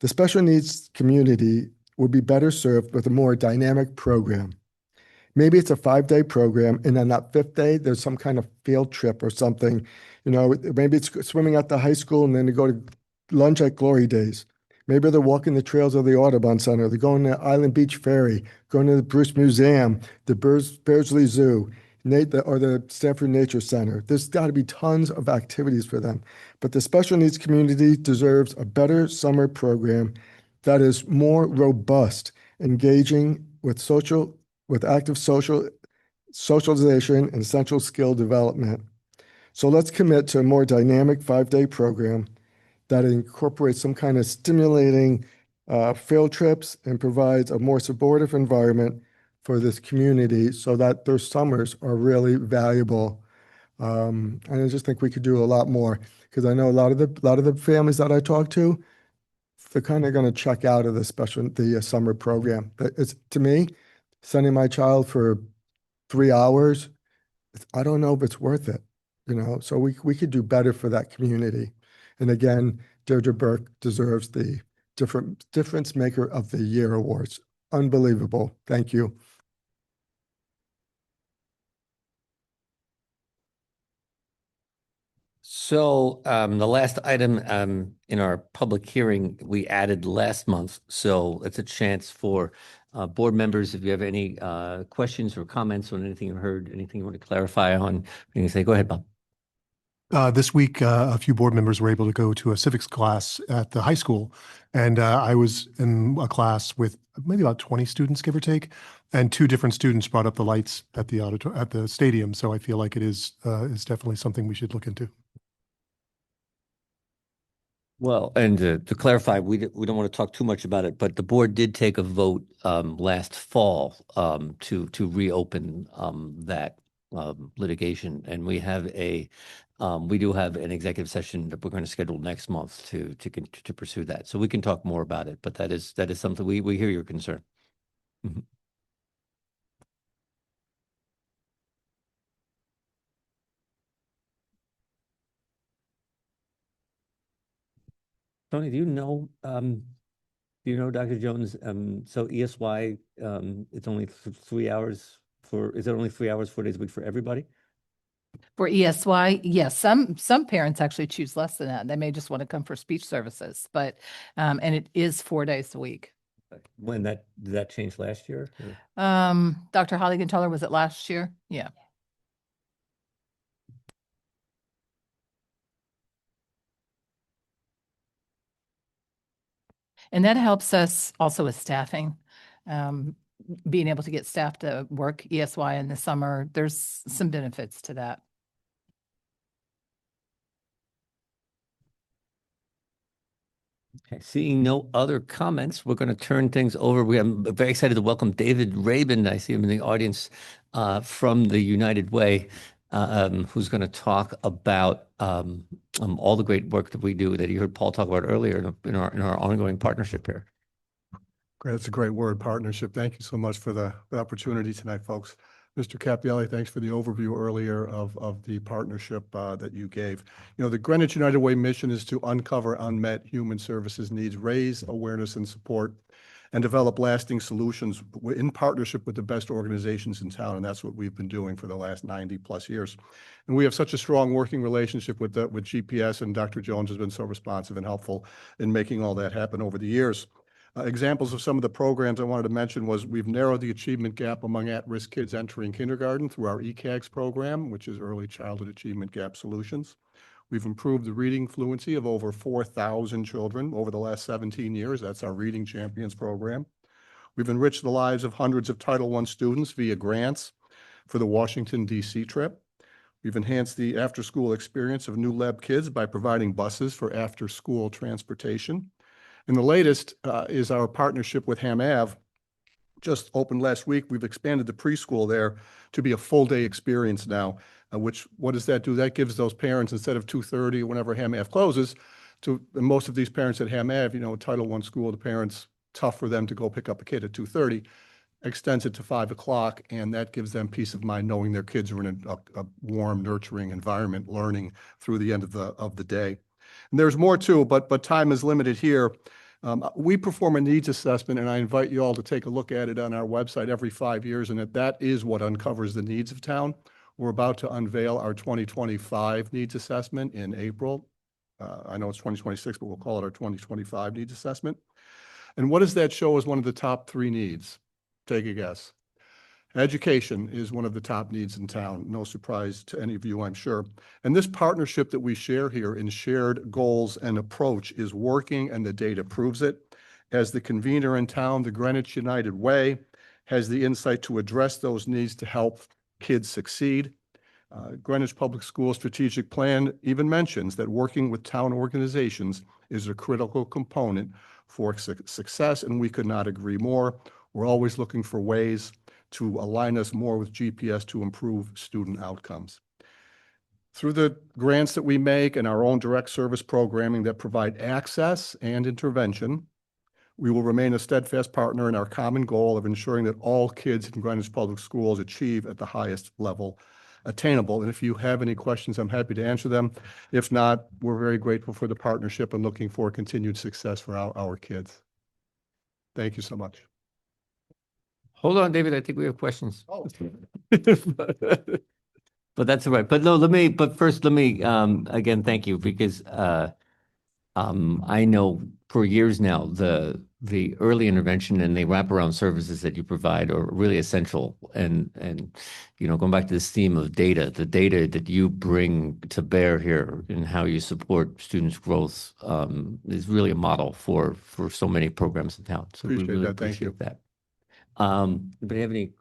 The special needs community would be better served with a more dynamic program. Maybe it's a 5-day program, and on that 5th day, there's some kind of field trip or something. Maybe it's swimming at the high school, and then they go to lunch at Glory Days. Maybe they're walking the trails of the Audubon Center. They're going to Island Beach Ferry, going to the Bruce Museum, the Beardsley Zoo, or the Stanford Nature Center. There's got to be tons of activities for them. But the special needs community deserves a better summer program that is more robust, engaging with active socialization and essential skill development. So let's commit to a more dynamic 5-day program that incorporates some kind of stimulating field trips and provides a more supportive environment for this community so that their summers are really valuable. And I just think we could do a lot more, because I know a lot of the families that I talk to, they're kind of going to check out of the summer program. It's, to me, sending my child for 3 hours, I don't know if it's worth it. So we could do better for that community. And again, Deirdre Burke deserves the Difference Maker of the Year awards. Unbelievable. Thank you. So the last item in our public hearing, we added last month. So it's a chance for board members, if you have any questions or comments on anything you heard, anything you want to clarify on, you can say, go ahead, Bob. This week, a few board members were able to go to a civics class at the high school. And I was in a class with maybe about 20 students, give or take. And 2 different students brought up the lights at the stadium. So I feel like it is definitely something we should look into. Well, and to clarify, we don't want to talk too much about it, but the board did take a vote last fall to reopen that litigation, and we do have an executive session that we're going to schedule next month to pursue that. So we can talk more about it, but that is something we hear your concern. Mm-hmm. Tony, do you know Dr. Jones? So ESY, it's only 3 hours is it only 3 hours, 4 days a week for everybody? For ESY, yes, some parents actually choose less than that. They may just want to come for speech services, but and it is 4 days a week. When did that change last year? Dr. Helgenthaler, was it last year? Yeah. And that helps us also with staffing. being able to get staff to work ESY in the summer, there's some benefits to that. Okay, seeing no other comments, we're going to turn things over. I'm very excited to welcome David Rabin. I see him in the audience from the United Way, who's going to talk about all the great work that we do that you heard Paul talk about earlier in our ongoing partnership here. Great. That's a great word, partnership. Thank you so much for the opportunity tonight, folks. Mr. Capielli, thanks for the overview earlier of the partnership that you gave. You know, the Greenwich United Way mission is to uncover unmet human services needs, raise awareness and support, and develop lasting solutions in partnership with the best organizations in town. And that's what we've been doing for the last 90 plus years. And we have such a strong working relationship with GPS, and Dr. Jones has been so responsive and helpful in making all that happen over the years. Examples of some of the programs I wanted to mention was we've narrowed the achievement gap among at-risk kids entering kindergarten through our ECAGS program, which is Early Childhood Achievement Gap Solutions. We've improved the reading fluency of over 4,000 children over the last 17 years. That's our Reading Champions program. We've enriched the lives of hundreds of Title I students via grants for the Washington, D.C. trip. We've enhanced the after-school experience of New Lab kids by providing buses for after-school transportation. And the latest is our partnership with Ham Ave. Just opened last week. We've expanded the preschool there to be a full-day experience now, what does that do? That gives those parents, instead of 2:30 whenever Ham Ave closes, and most of these parents at Ham Ave, you know, Title I school, the parents, tough for them to go pick up a kid at 2:30, extends it to 5 o'clock, and that gives them peace of mind knowing their kids are in a warm, nurturing environment, learning through the end of the day. And there's more too, but time is limited here. We perform a needs assessment, and I invite you all to take a look at it on our website every 5 years, and that is what uncovers the needs of town. We're about to unveil our 2025 needs assessment in April. I know it's 2026, but we'll call it our 2025 needs assessment. And what does that show as one of the top 3 needs? Take a guess. Education is one of the top needs in town. No surprise to any of you, I'm sure. And this partnership that we share here in shared goals and approach is working, and the data proves it. As the convener in town, the Greenwich United Way has the insight to address those needs to help kids succeed. Greenwich Public Schools strategic plan even mentions that working with town organizations is a critical component for success, and we could not agree more. We're always looking for ways to align us more with GPS to improve student outcomes. Through the grants that we make and our own direct service programming that provide access and intervention, we will remain a steadfast partner in our common goal of ensuring that all kids in Greenwich Public Schools achieve at the highest level attainable. And if you have any questions, I'm happy to answer them. If not, we're very grateful for the partnership and looking for continued success for our kids. Thank you so much. Hold on, David. I think we have questions. Oh. But that's all right. But first, let me again thank you, because I know for years now the early intervention and the wraparound services that you provide are really essential. And you know, going back to this theme of data, the data that you bring to bear here and how you support students' growth is really a model for so many programs in town. So Appreciate we really that. Thank you. appreciate that. Anybody have any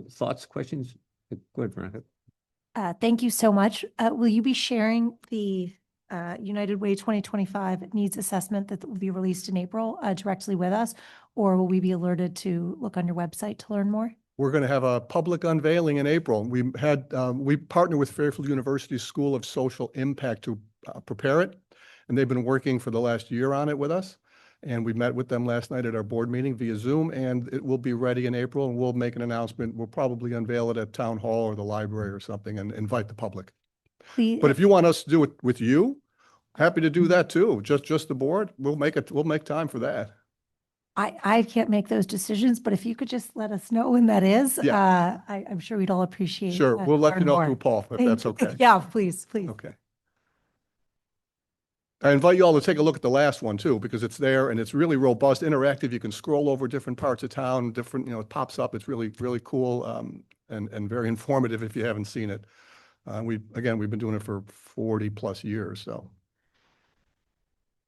thoughts, questions? Go ahead, Veronica. Thank you so much. Will you be sharing the United Way 2025 needs assessment that will be released in April directly with us, or will we be alerted to look on your website to learn more? We're going to have a public unveiling in April. We partner with Fairfield University School of Social Impact to prepare it, and they've been working for the last year on it with us. And we met with them last night at our board meeting via Zoom, and it will be ready in April, and we'll make an announcement. We'll probably unveil it at Town Hall or the library or something and invite the public. Please. But if you want us to do it with you, happy to do that too. Just the board, we'll make time for that. I can't make those decisions, but if you could just let us know when that is, Yeah. I'm sure we'd all appreciate. Sure, we'll let you learn know more. through Paul, if Thank that's you. okay. Yeah, please. Okay. I invite you all to take a look at the last one too, because it's there and it's really robust, interactive. You can scroll over different parts of town, different, it pops up. It's really, really cool and very informative if you haven't seen it. We've been doing it for 40 plus years. So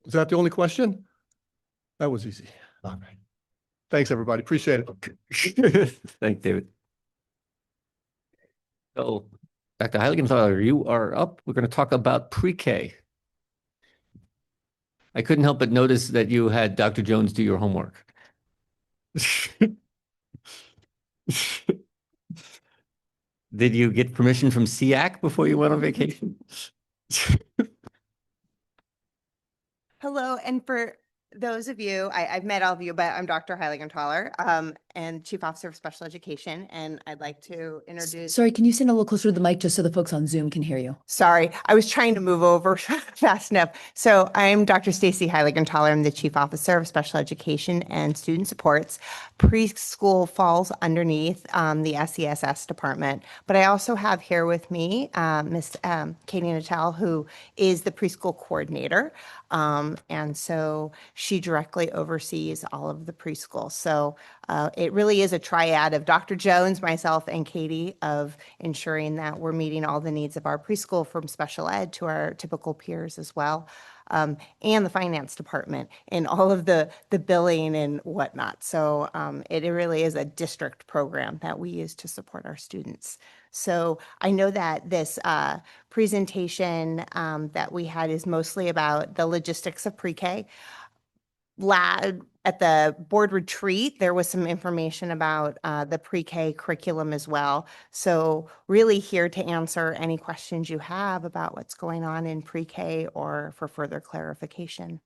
is that the only question? That was easy. All right. Thanks, everybody. Appreciate it. Thanks, David. So, Dr. Heiligen, you are up. We're going to talk about pre-K. I couldn't help but notice that you had Dr. Jones do your homework. Did you get permission from SEAC before you went on vacation? Hello, and for those of you, I've met all of you, but I'm Dr. Heiligen-Thaler, and Chief Officer of Special Education, and I'd like to introduce. Sorry, can you stand a little closer to the mic just so the folks on Zoom can hear you? Sorry, I was trying to move over fast enough. So I'm Dr. Stacy Heiligen-Thaler. I'm the Chief Officer of Special Education and Student Supports. Preschool falls underneath the SESS department, but I also have here with me Miss Katie Natal, who is the preschool coordinator, and so she directly oversees all of the preschool. So it really is a triad of Dr. Jones, myself, and Katie of ensuring that we're meeting all the needs of our preschool from special ed to our typical peers as well, and the finance department and all of the billing and whatnot. So it really is a district program that we use to support our students. So I know that this presentation that we had is mostly about the logistics of pre-K. At the board retreat, there was some information about the pre-K curriculum as well. So really here to answer any questions you have about what's going on in pre-K or for further clarification.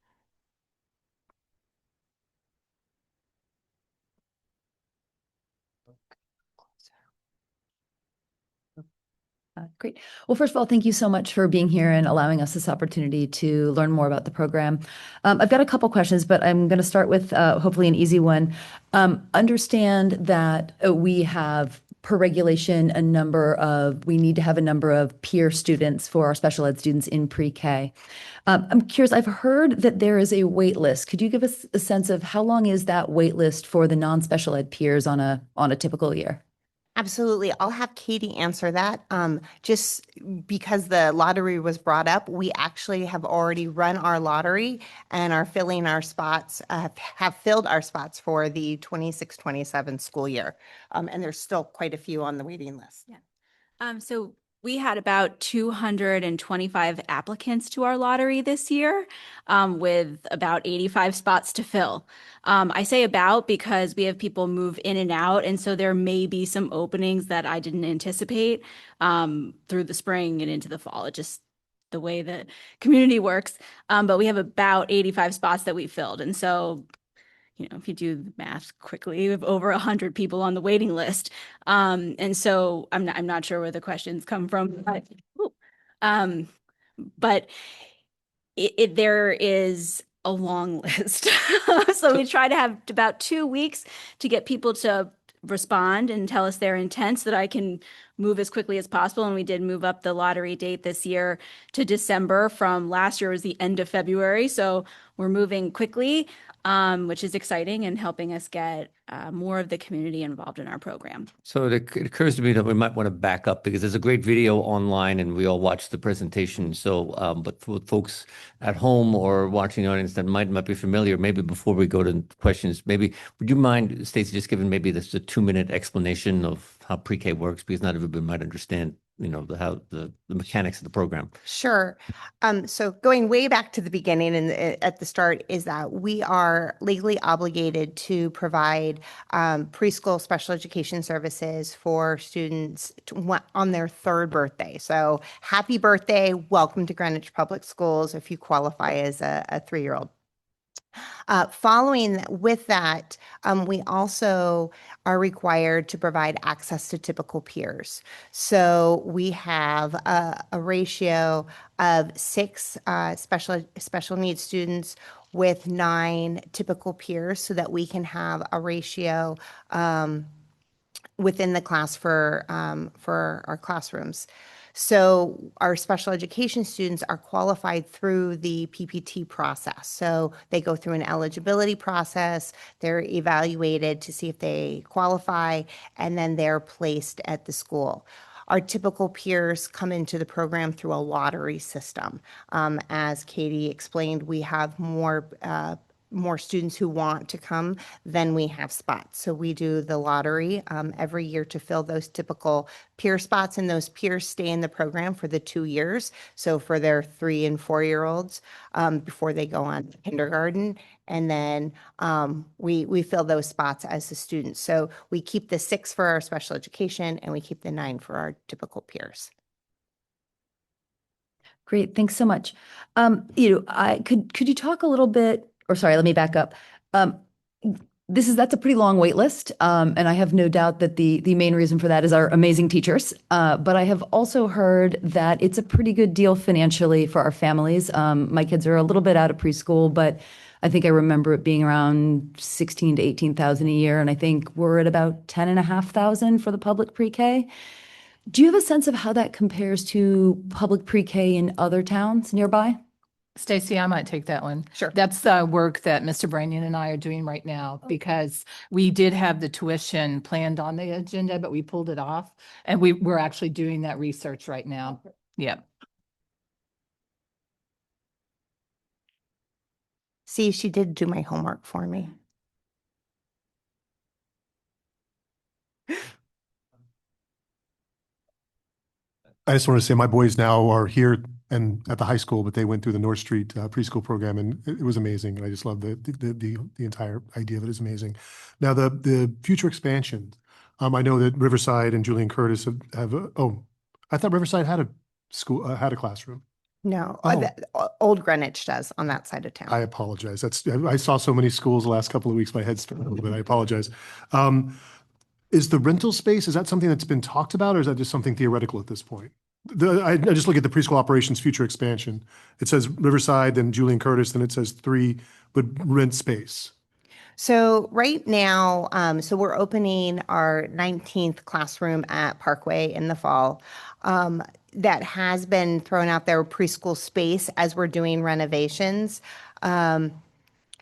Great. Well, first of all, thank you so much for being here and allowing us this opportunity to learn more about the program. I've got a couple questions, but I'm going to start with hopefully an easy one. Understand that we have, per regulation, we need to have a number of peer students for our special ed students in pre-K. I'm curious, I've heard that there is a wait list. Could you give us a sense of how long is that wait list for the non-special ed peers on a typical year? Absolutely. I'll have Katie answer that. Just because the lottery was brought up, we actually have already run our lottery and are filling our spots, have filled our spots for the 26-27 school year. And there's still quite a few on the waiting list. Yeah. So we had about 225 applicants to our lottery this year, with about 85 spots to fill. I say about because we have people move in and out, and so there may be some openings that I didn't anticipate through the spring and into the fall. It just the way the community works. But we have about 85 spots that we filled, and so if you do the math quickly, we have over 100 people on the waiting list. And so I'm not sure where the questions come from, but there is a long list. So we try to have about 2 weeks to get people to respond and tell us their intent so that I can move as quickly as possible. And we did move up the lottery date this year to December from last year was the end of February. So we're moving quickly, which is exciting and helping us get more of the community involved in our program. So it occurs to me that we might want to back up because there's a great video online and we all watched the presentation. So, but for folks at home or watching the audience that might not be familiar, maybe before we go to questions, maybe would you mind, Stacey, just giving maybe this a 2-minute explanation of how pre-K works, because not everybody might understand how the mechanics of the program. Sure. So going way back to the beginning and at the start is that we are legally obligated to provide preschool special education services for students on their 3rd birthday. So happy birthday. Welcome to Greenwich Public Schools if you qualify as a 3-year-old. Following with that, we also are required to provide access to typical peers. So we have a ratio of 6 special needs students with 9 typical peers so that we can have a ratio within the class for our classrooms. So our special education students are qualified through the PPT process. So they go through an eligibility process, they're evaluated to see if they qualify, and then they're placed at the school. Our typical peers come into the program through a lottery system. As Katie explained, we have more more students who want to come, then we have spots. So we do the lottery every year to fill those typical peer spots, and those peers stay in the program for the 2 years. So for their 3 and 4-year-olds before they go on to kindergarten. And then we fill those spots as the students. So we keep the 6 for our special education and we keep the 9 for our typical peers. Great, thanks so much. Could you talk a little bit, or sorry, let me back up. That's a pretty long wait list, and I have no doubt that the main reason for that is our amazing teachers. But I have also heard that it's a pretty good deal financially for our families. My kids are a little bit out of preschool, but I think I remember it being around 16 to 18,000 a year, and I think we're at about 10,500 for the public pre-K. Do you have a sense of how that compares to public pre-K in other towns nearby? Stacy, I might take that one. Sure. That's the work that Mr. Branyan and I are doing right now, because we did have the tuition planned on the agenda, but we pulled it off. And we're actually doing that research right now. Yeah. See, she did do my homework for me. I just want to say my boys now are here and at the high school, but they went through the North Street preschool program, and it was amazing. And I just love the entire idea of it is amazing. Now the future expansion. I know that Riverside and Julian Curtis have I thought Riverside had a school had a classroom. No, Oh. Old Greenwich does on that side of town. I apologize. I saw so many schools the last couple of weeks. My head's spinning a little bit. I apologize. Is the rental space, is that something that's been talked about, or is that just something theoretical at this point? I just look at the preschool operations future expansion. It says Riverside, then Julian Curtis, then it says 3 would rent space. So right now, so we're opening our 19th classroom at Parkway in the fall. That has been thrown out there, preschool space, as we're doing renovations.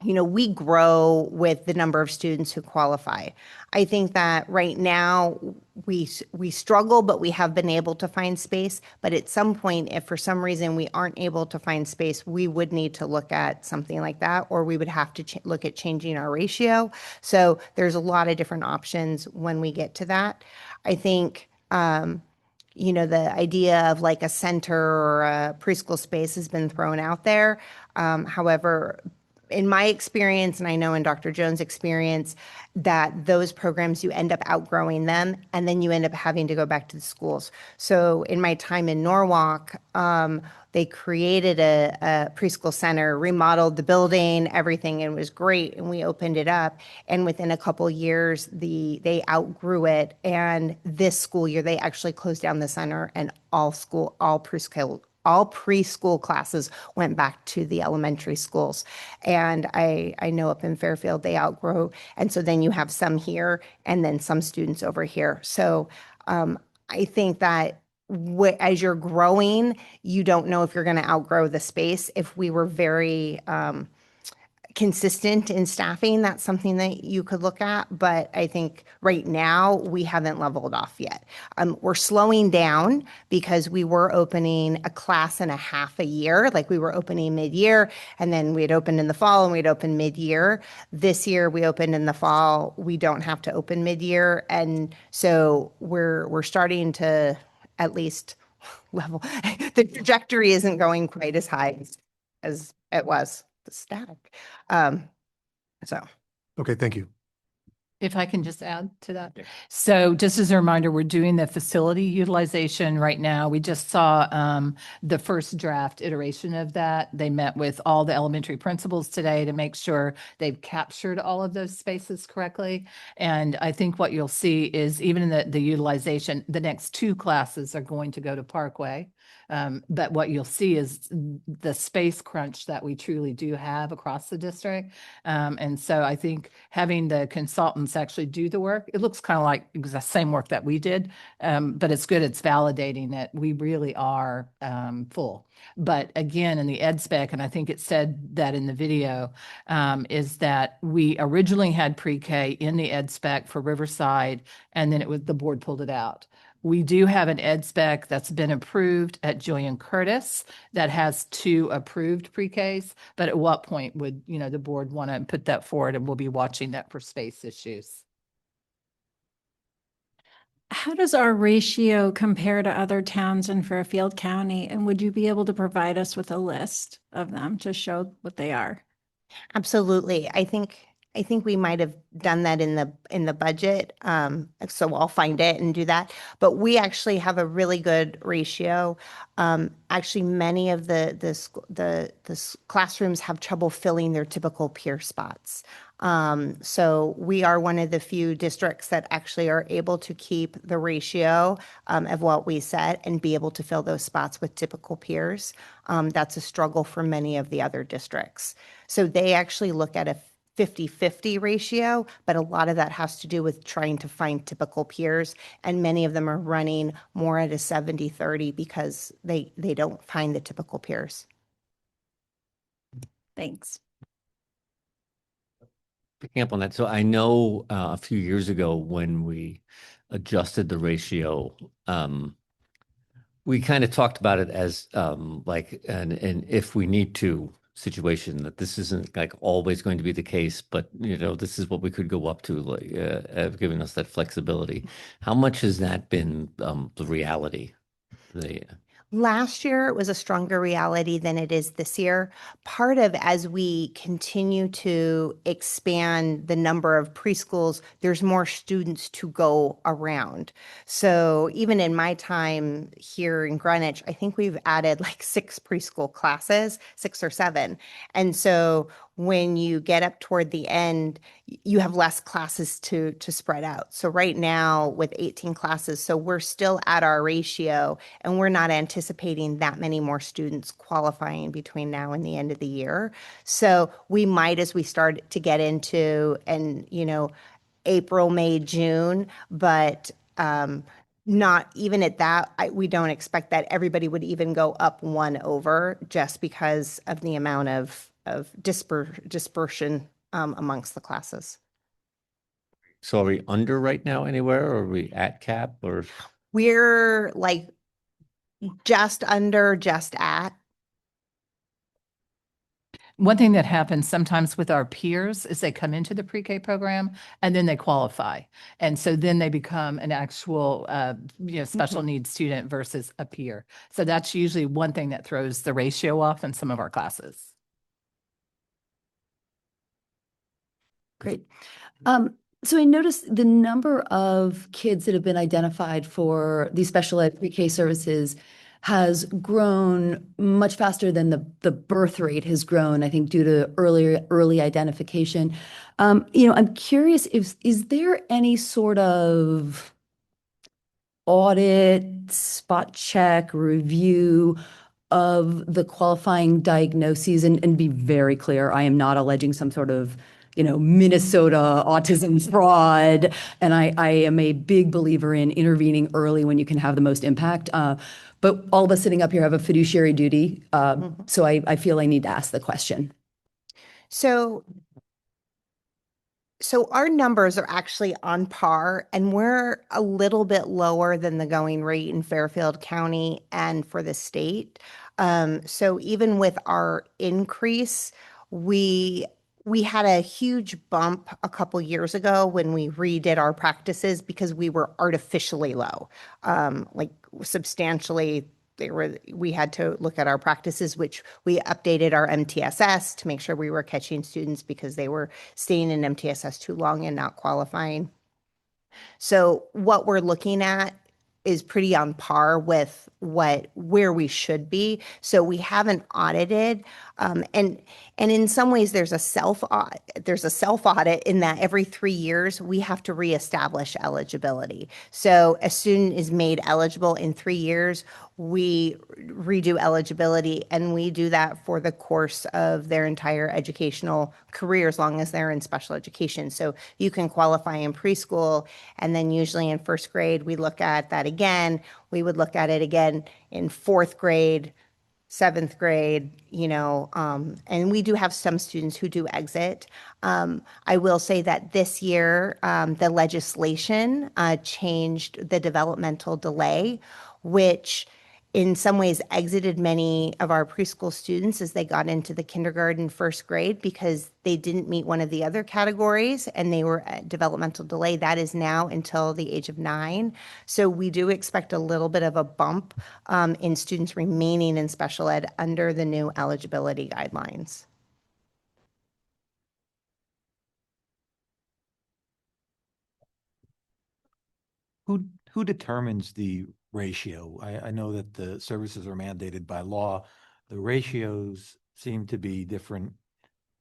We grow with the number of students who qualify. I think that right now we struggle, but we have been able to find space. But at some point, if for some reason we aren't able to find space, we would need to look at something like that, or we would have to look at changing our ratio. So there's a lot of different options when we get to that. I think, the idea of like a center or a preschool space has been thrown out there. However, in my experience, and I know in Dr. Jones' experience, that those programs, you end up outgrowing them, and then you end up having to go back to the schools. So in my time in Norwalk, they created a preschool center, remodeled the building, everything, and it was great. And we opened it up, and within a couple years, they outgrew it. And this school year, they actually closed down the center, and all preschool classes went back to the elementary schools. And I know up in Fairfield, they outgrow. And so then you have some here and then some students over here. So I think that as you're growing, you don't know if you're going to outgrow the space. If we were very consistent in staffing, that's something that you could look at. But I think right now we haven't leveled off yet. We're slowing down because we were opening a class and a half a year. Like we were opening mid-year, and then we'd open in the fall and we'd open mid-year. This year we opened in the fall. We don't have to open mid-year. And so we're starting to at least level. The trajectory isn't going quite as high as it was. The static. Okay, thank you. If I can just add to that. So just as a reminder, we're doing the facility utilization right now. We just saw the first draft iteration of that. They met with all the elementary principals today to make sure they've captured all of those spaces correctly. And I think what you'll see is even in the utilization, the next 2 classes are going to go to Parkway. But what you'll see is the space crunch that we truly do have across the district. And so I think having the consultants actually do the work, it looks kind of like the same work that we did, but it's good. It's validating that we really are full. But again, in the ed spec, and I think it said that in the video, is that we originally had pre-K in the ed spec for Riverside, and then the board pulled it out. We do have an ed spec that's been approved at Julian Curtis that has 2 approved pre-Ks. But at what point would, the board want to put that forward, and we'll be watching that for space issues. How does our ratio compare to other towns in Fairfield County? And would you be able to provide us with a list of them to show what they are? Absolutely. I think we might have done that in the budget. So I'll find it and do that. But we actually have a really good ratio. Actually, many of the classrooms have trouble filling their typical peer spots. So we are one of the few districts that actually are able to keep the ratio of what we set and be able to fill those spots with typical peers. That's a struggle for many of the other districts. So they actually look at a 50-50 ratio, but a lot of that has to do with trying to find typical peers, and many of them are running more at a 70-30 because they don't find the typical peers. Thanks. Picking up on that, so I know a few years ago when we adjusted the ratio, we kind of talked about it as like an if we need to situation, that this isn't like always going to be the case, but this is what we could go up to, like giving us that flexibility. How much has that been the reality? Last year, it was a stronger reality than it is this year. Part of as we continue to expand the number of preschools, there's more students to go around. So even in my time here in Greenwich, I think we've added like 6 preschool classes, 6 or 7. And so when you get up toward the end, you have less classes to spread out. So right now with 18 classes, so we're still at our ratio, and we're not anticipating that many more students qualifying between now and the end of the year. So we might, as we start to get into, and April, May, June, but not even at that, we don't expect that everybody would even go up 1 over, just because of the amount of dispersion amongst the classes. So are we under right now anywhere, or are we at cap, or? We're like just under, just at. One thing that happens sometimes with our peers is they come into the pre-K program and then they qualify. And so then they become an actual, special needs student versus a peer. So that's usually one thing that throws the ratio off in some of our classes. Great. So I noticed the number of kids that have been identified for these special ed pre-K services has grown much faster than the birth rate has grown, I think, due to early identification. I'm curious, is there any sort of audit, spot check, review of the qualifying diagnoses? And be very clear, I am not alleging some sort of Minnesota autism fraud. And I am a big believer in intervening early when you can have the most impact. But all of us sitting up here have a fiduciary duty. So I feel I need to ask the question. So our numbers are actually on par, and we're a little bit lower than the going rate in Fairfield County and for the state. So even with our increase, we had a huge bump a couple years ago when we redid our practices because we were artificially low, like substantially. We had to look at our practices, which we updated our MTSS to make sure we were catching students because they were staying in MTSS too long and not qualifying. So what we're looking at is pretty on par with where we should be. So we haven't audited, and in some ways there's a self audit in that every 3 years we have to reestablish eligibility. So a student is made eligible in 3 years, we redo eligibility, and we do that for the course of their entire educational career as long as they're in special education. So you can qualify in preschool, and then usually in first grade we look at that again. We would look at it again in 4th grade, seventh grade, and we do have some students who do exit. I will say that this year, the legislation changed the developmental delay, which in some ways exited many of our preschool students as they got into the kindergarten, first grade, because they didn't meet one of the other categories and they were at developmental delay. That is now until the age of 9. So we do expect a little bit of a bump in students remaining in special ed under the new eligibility guidelines. Who determines the ratio? I know that the services are mandated by law. The ratios seem to be different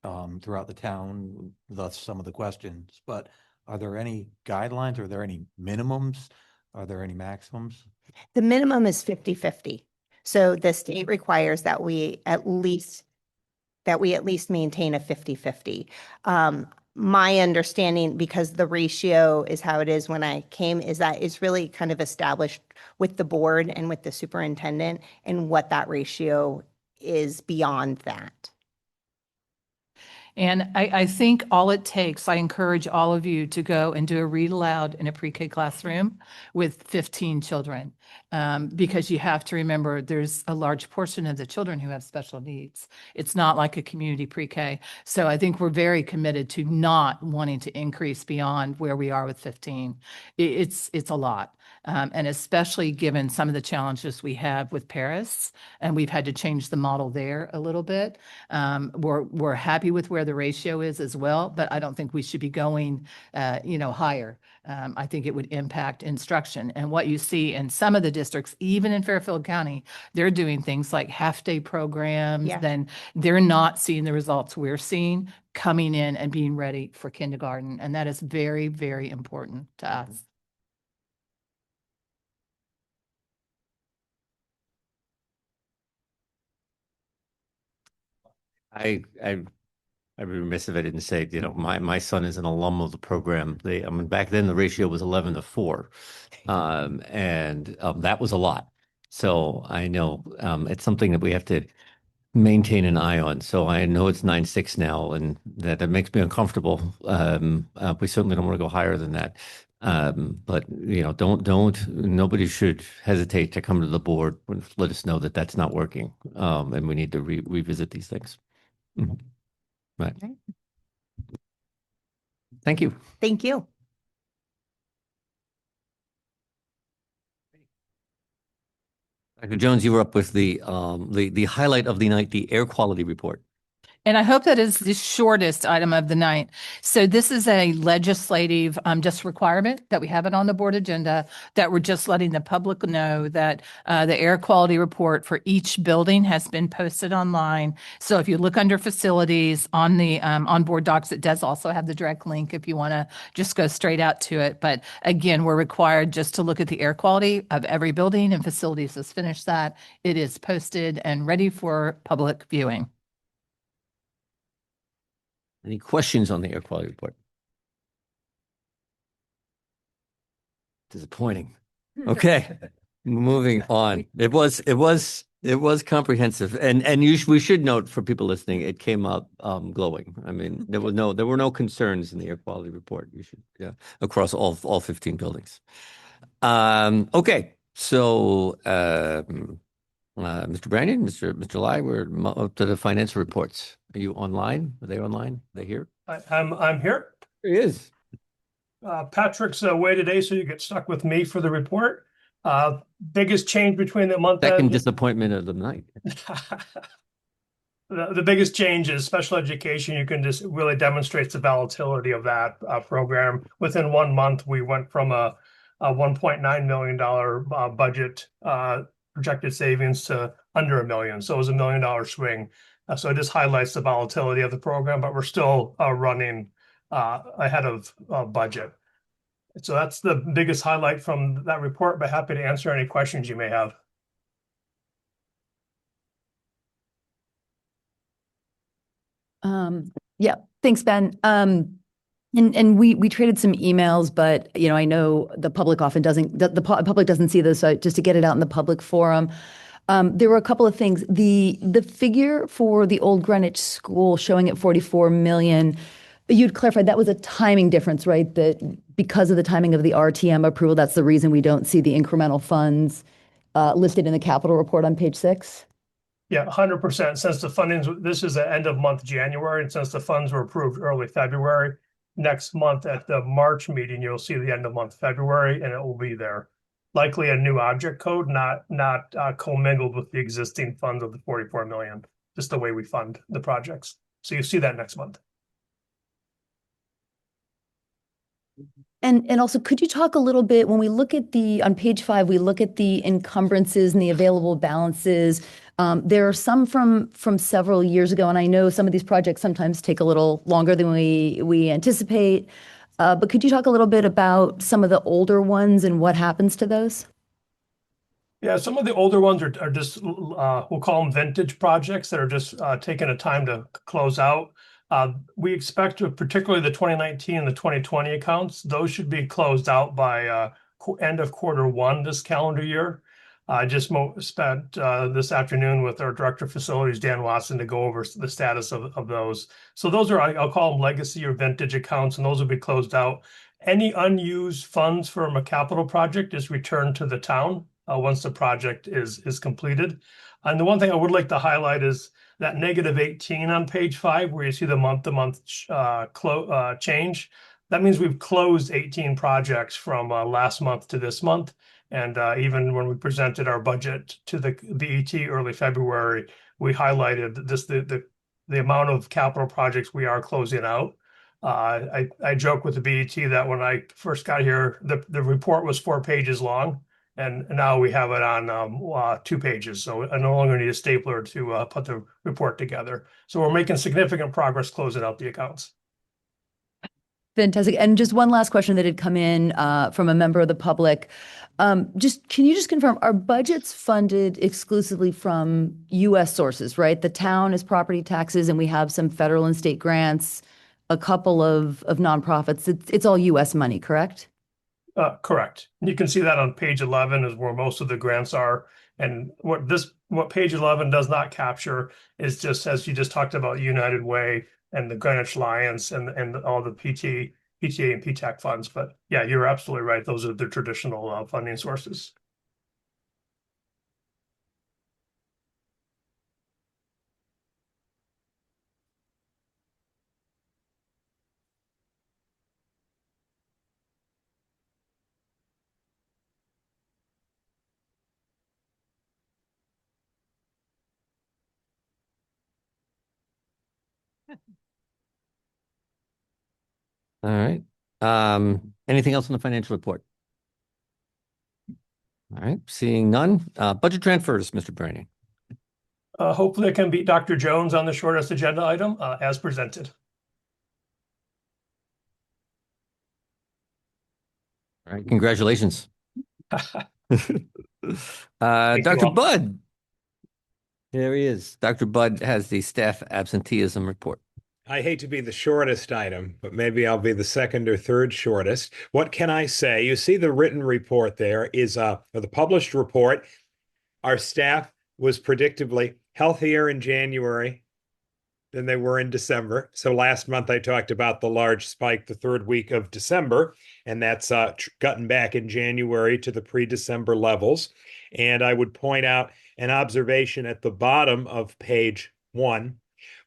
throughout the town, thus some of the questions. But are there any guidelines? Are there any minimums? Are there any maximums? The minimum is 50-50. So the state requires that we at least maintain a 50-50. My understanding, because the ratio is how it is when I came, is that it's really kind of established with the board and with the superintendent and what that ratio is beyond that. And I think all it takes, I encourage all of you to go and do a read aloud in a pre-K classroom with 15 children. Because you have to remember there's a large portion of the children who have special needs. It's not like a community pre-K. So I think we're very committed to not wanting to increase beyond where we are with 15. It's a lot. And especially given some of the challenges we have with Paris, and we've had to change the model there a little bit. We're happy with where the ratio is as well, but I don't think we should be going, higher. I think it would impact instruction. And what you see in some of the districts, even in Fairfield County, they're doing things like half-day programs. Yeah. Then they're not seeing the results we're seeing coming in and being ready for kindergarten. And that is very, very important to us. I'd be remiss if I didn't say, my son is an alum of the program. Back then the ratio was 11-4. And that was a lot. So I know it's something that we have to maintain an eye on. So I know it's 9-6 now, and that makes me uncomfortable. We certainly don't want to go higher than that. But nobody should hesitate to come to the board and let us know that that's not working. And we need to revisit these things. Mm-hmm. Right. Okay. Thank you. Thank you. Dr. Jones, you were up with the highlight of the night, the air quality report. And I hope that is the shortest item of the night. So this is a legislative just requirement that we have it on the board agenda, that we're just letting the public know that the air quality report for each building has been posted online. So if you look under facilities on the onboard docs, it does also have the direct link if you want to just go straight out to it. But again, we're required just to look at the air quality of every building, and facilities has finished that. It is posted and ready for public viewing. Any questions on the air quality report? Disappointing. Okay, moving on. It was comprehensive, and we should note for people listening, it came out glowing. I mean, there were no concerns in the air quality report. Across all 15 buildings. Okay, so Mr. Brandon, Mr. Lai, we're up to the financial reports. Are you online? Are they online? Are they here? I'm here. There he is. Patrick's away today, so you get stuck with me for the report. Biggest change between the month Second end. disappointment of the night. The biggest change is special education. You can just really demonstrate the volatility of that program. Within 1 month, we went from a $1.9 million budget projected savings to under $1 million. So it was $1 million swing. So it just highlights the volatility of the program, but we're still running ahead of budget. So that's the biggest highlight from that report, but happy to answer any questions you may have. Yeah, thanks, Ben. And we traded some emails, but I know the public often doesn't. The public doesn't see those. So just to get it out in the public forum, There were a couple of things. The figure for the old Greenwich School showing at 44 million, you'd clarified that was a timing difference, right? That because of the timing of the RTM approval, that's the reason we don't see the incremental funds listed in the capital report on page 6? Yeah, 100%. Since the fundings, this is the end of month January, and since the funds were approved early February, next month at the March meeting, you'll see the end of month February, and it will be there. Likely a new object code, not commingled with the existing funds of the 44 million, just the way we fund the projects. So you see that next month. And also, could you talk a little bit, when we look at on page 5, we look at the encumbrances and the available balances. There are some from several years ago, and I know some of these projects sometimes take a little longer than we anticipate. But could you talk a little bit about some of the older ones and what happens to those? Yeah, some of the older ones are just, we'll call them vintage projects that are just taking a time to close out. We expect to, particularly the 2019 and the 2020 accounts, those should be closed out by end of Q1 this calendar year. I just spent this afternoon with our Director of Facilities, Dan Watson, to go over the status of those. So those are, I'll call them legacy or vintage accounts, and those will be closed out. Any unused funds from a capital project is returned to the town once the project is completed. And the one thing I would like to highlight is that -18 on page 5, where you see the month-to-month change. That means we've closed 18 projects from last month to this month. And even when we presented our budget to the BET early February, we highlighted this the amount of capital projects we are closing out. I joke with the BET that when I first got here, the report was 4 pages long, and now we have it on 2 pages. So I no longer need a stapler to put the report together. So we're making significant progress closing out the accounts. Fantastic. And just one last question that had come in from a member of the public. Can you just confirm, are budgets funded exclusively from U.S. sources, right? The town is property taxes, and we have some federal and state grants, a couple of nonprofits. It's all U.S. money, correct? Correct. You can see that on page 11 is where most of the grants are. And what page 11 does not capture is just, as you just talked about, United Way and the Greenwich Alliance and all the PTA and PTAC funds. But yeah, you're absolutely right. Those are the traditional funding sources. All right. Anything else on the financial report? All right. Seeing none. Budget transfers, Mr. Branning. Hopefully I can beat Dr. Jones on the shortest agenda item as presented. All right. Congratulations. Dr. Budd. There he is. Dr. Budd has the staff absenteeism report. I hate to be the shortest item, but maybe I'll be the second or third shortest. What can I say? You see the written report there is, or the published report. Our staff was predictably healthier in January than they were in December. So last month I talked about the large spike the 3rd week of December, and that's gotten back in January to the pre-December levels. And I would point out an observation at the bottom of page 1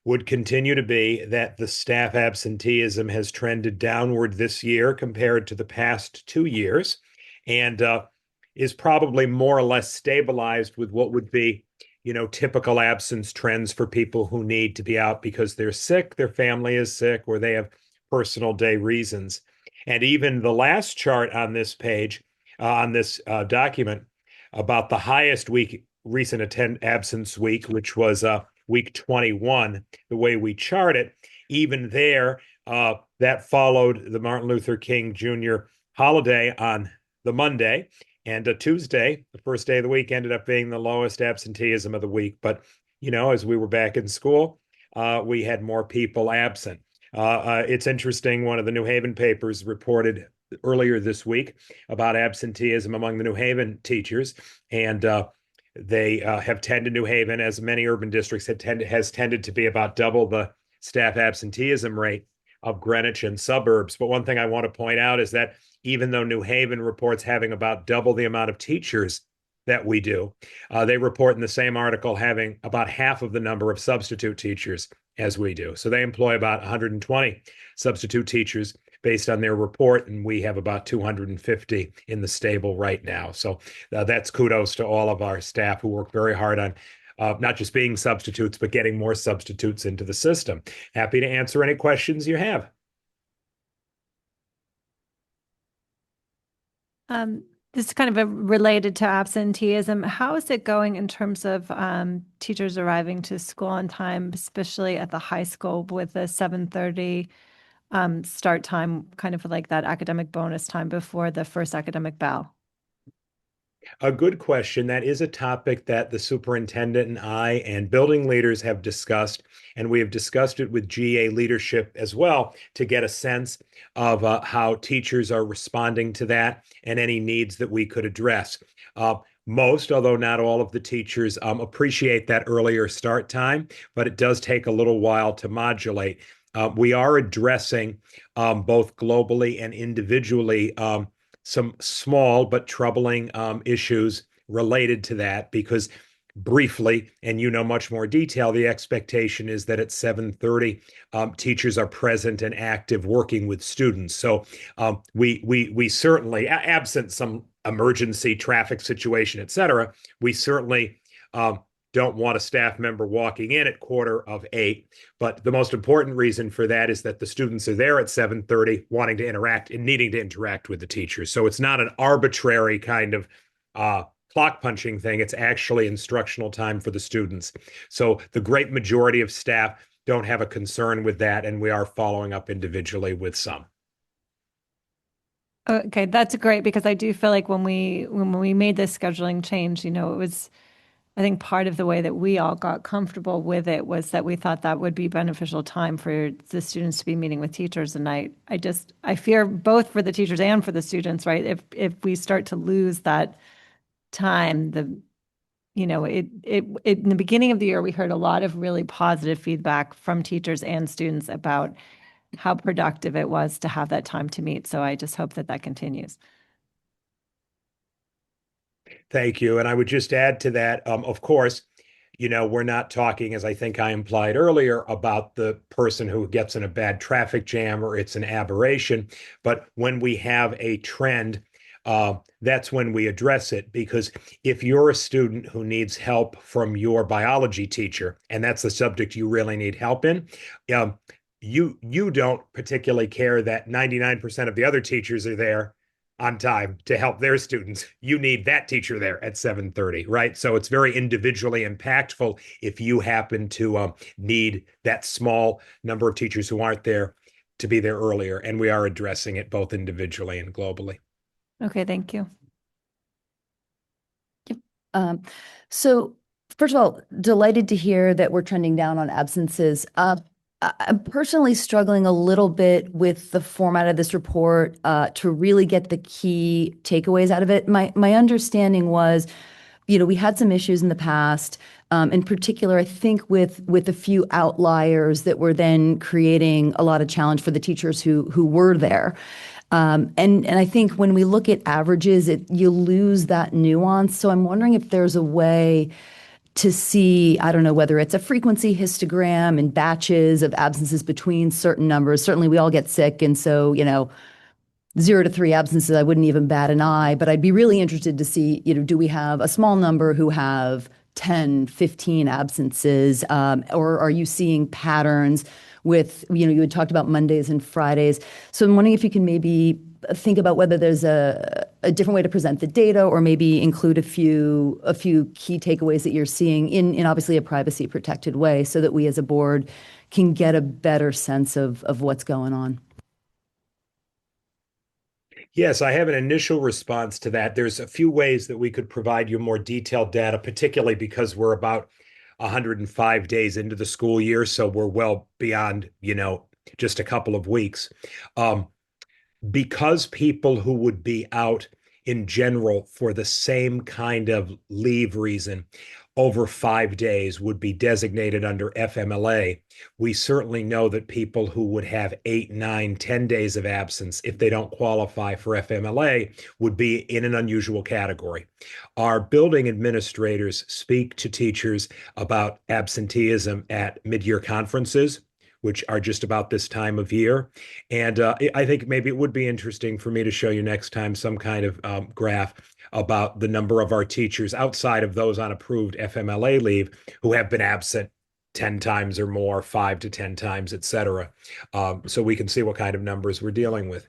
would continue to be that the staff absenteeism has trended downward this year compared to the past 2 years, and is probably more or less stabilized with what would be, typical absence trends for people who need to be out because they're sick, their family is sick, or they have personal day reasons. And even the last chart on this page, on this document, about the highest recent absence week, which was week 21, the way we chart it, even there, that followed the Martin Luther King Jr. holiday on the Monday, and Tuesday, the first day of the week, ended up being the lowest absenteeism of the week. But, as we were back in school, we had more people absent. It's interesting, one of the New Haven papers reported earlier this week about absenteeism among the New Haven teachers, and They have tended, New Haven, as many urban districts, has tended to be about double the staff absenteeism rate of Greenwich and suburbs. But one thing I want to point out is that even though New Haven reports having about double the amount of teachers that we do, they report in the same article having about half of the number of substitute teachers as we do. So they employ about 120 substitute teachers based on their report, and we have about 250 in the stable right now. So that's kudos to all of our staff who work very hard on not just being substitutes, but getting more substitutes into the system. Happy to answer any questions you have. This is kind of related to absenteeism. How is it going in terms of teachers arriving to school on time, especially at the high school with the 7:30 start time, kind of like that academic bonus time before the first academic bell? A good question. That is a topic that the superintendent and I and building leaders have discussed, and we have discussed it with GA leadership as well to get a sense of how teachers are responding to that and any needs that we could address. Most, although not all of the teachers appreciate that earlier start time, but it does take a little while to modulate. We are addressing both globally and individually some small but troubling issues related to that, because briefly, and you know much more detail, the expectation is that at 7:30 teachers are present and active working with students. So we certainly, absent some emergency traffic situation, et cetera, we certainly don't want a staff member walking in at 7:45. But the most important reason for that is that the students are there at 7:30 wanting to interact and needing to interact with the teachers. So it's not an arbitrary kind of clock punching thing. It's actually instructional time for the students. So the great majority of staff don't have a concern with that, and we are following up individually with some. Okay, that's great, because I do feel like when we made this scheduling change, it was, I think part of the way that we all got comfortable with it was that we thought that would be beneficial time for the students to be meeting with teachers. And I fear both for the teachers and for the students, right? If we start to lose that time, in the beginning of the year, we heard a lot of really positive feedback from teachers and students about how productive it was to have that time to meet. So I just hope that that continues. Thank you. And I would just add to that, of course, we're not talking, as I think I implied earlier, about the person who gets in a bad traffic jam or it's an aberration. But when we have a trend, that's when we address it. Because if you're a student who needs help from your biology teacher, and that's the subject you really need help in, you don't particularly care that 99% of the other teachers are there on time to help their students. You need that teacher there at 7:30, right? So it's very individually impactful if you happen to need that small number of teachers who aren't there to be there earlier. And we are addressing it both individually and globally. Okay, thank you. So first of all, delighted to hear that we're trending down on absences. I'm personally struggling a little bit with the format of this report to really get the key takeaways out of it. My understanding was, we had some issues in the past, in particular, I think with a few outliers that were then creating a lot of challenge for the teachers who were there. And I think when we look at averages, you lose that nuance. So I'm wondering if there's a way to see, I don't know, whether it's a frequency histogram and batches of absences between certain numbers. Certainly we all get sick. And so, 0 to 3 absences, I wouldn't even bat an eye. But I'd be really interested to see, do we have a small number who have 10, 15 absences? Or are you seeing patterns with, you had talked about Mondays and Fridays. So I'm wondering if you can maybe think about whether there's a different way to present the data, or maybe include a few key takeaways that you're seeing in obviously a privacy protected way, so that we as a board can get a better sense of what's going on. Yes, I have an initial response to that. There's a few ways that we could provide you more detailed data, particularly because we're about 105 days into the school year. So we're well beyond, just a couple of weeks. Because people who would be out in general for the same kind of leave reason over 5 days would be designated under FMLA. We certainly know that people who would have 8, 9, 10 days of absence, if they don't qualify for FMLA, would be in an unusual category. Our building administrators speak to teachers about absenteeism at mid-year conferences, which are just about this time of year. And I think maybe it would be interesting for me to show you next time some kind of graph about the number of our teachers outside of those on approved FMLA leave who have been absent 10 times or more, 5 to 10 times, et cetera. So we can see what kind of numbers we're dealing with.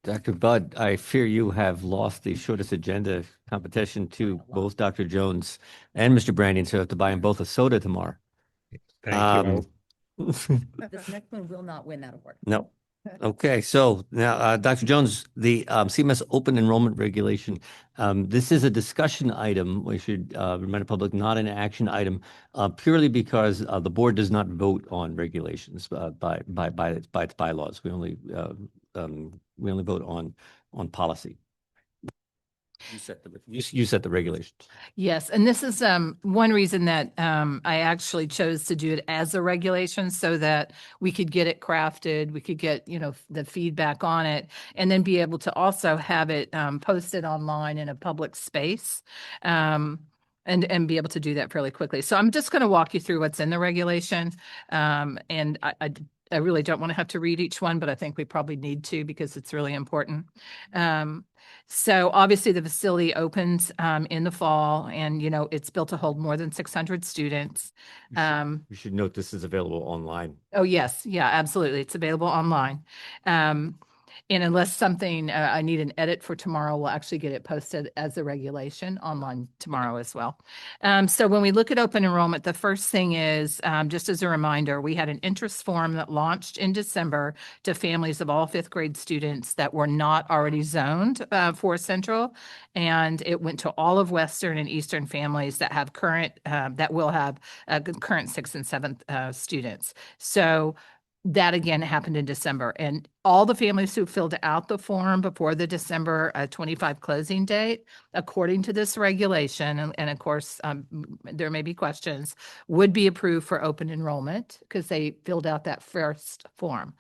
Dr. Budd, I fear you have lost the shortest agenda competition to both Dr. Jones and Mr. Brandon, so you have to buy them both a soda tomorrow. Thank you. This next one will not win that award. No. Okay, so now, Dr. Jones, the CMS open enrollment regulation, this is a discussion item. We should remind the public, not an action item, purely because the board does not vote on regulations by its bylaws. We only vote on policy. You set the regulations. Yes, and this is one reason that I actually chose to do it as a regulation so that we could get it crafted, we could get, the feedback on it, and then be able to also have it posted online in a public space. And be able to do that fairly quickly. So I'm just going to walk you through what's in the regulation. And I really don't want to have to read each one, but I think we probably need to because it's really important. So obviously the facility opens in the fall and, it's built to hold more than 600 students. You should note this is available online. Oh, yes. Yeah, absolutely. It's available online. And unless something, I need an edit for tomorrow, we'll actually get it posted as a regulation online tomorrow as well. So when we look at open enrollment, the first thing is, just as a reminder, we had an interest form that launched in December to families of all fifth grade students that were not already zoned for Central. And it went to all of Western and Eastern families that have that will have current 6th and 7th students. So that again happened in December, and all the families who filled out the form before the December 25 closing date, according to this regulation, and of course, there may be questions, would be approved for open enrollment because they filled out that first form.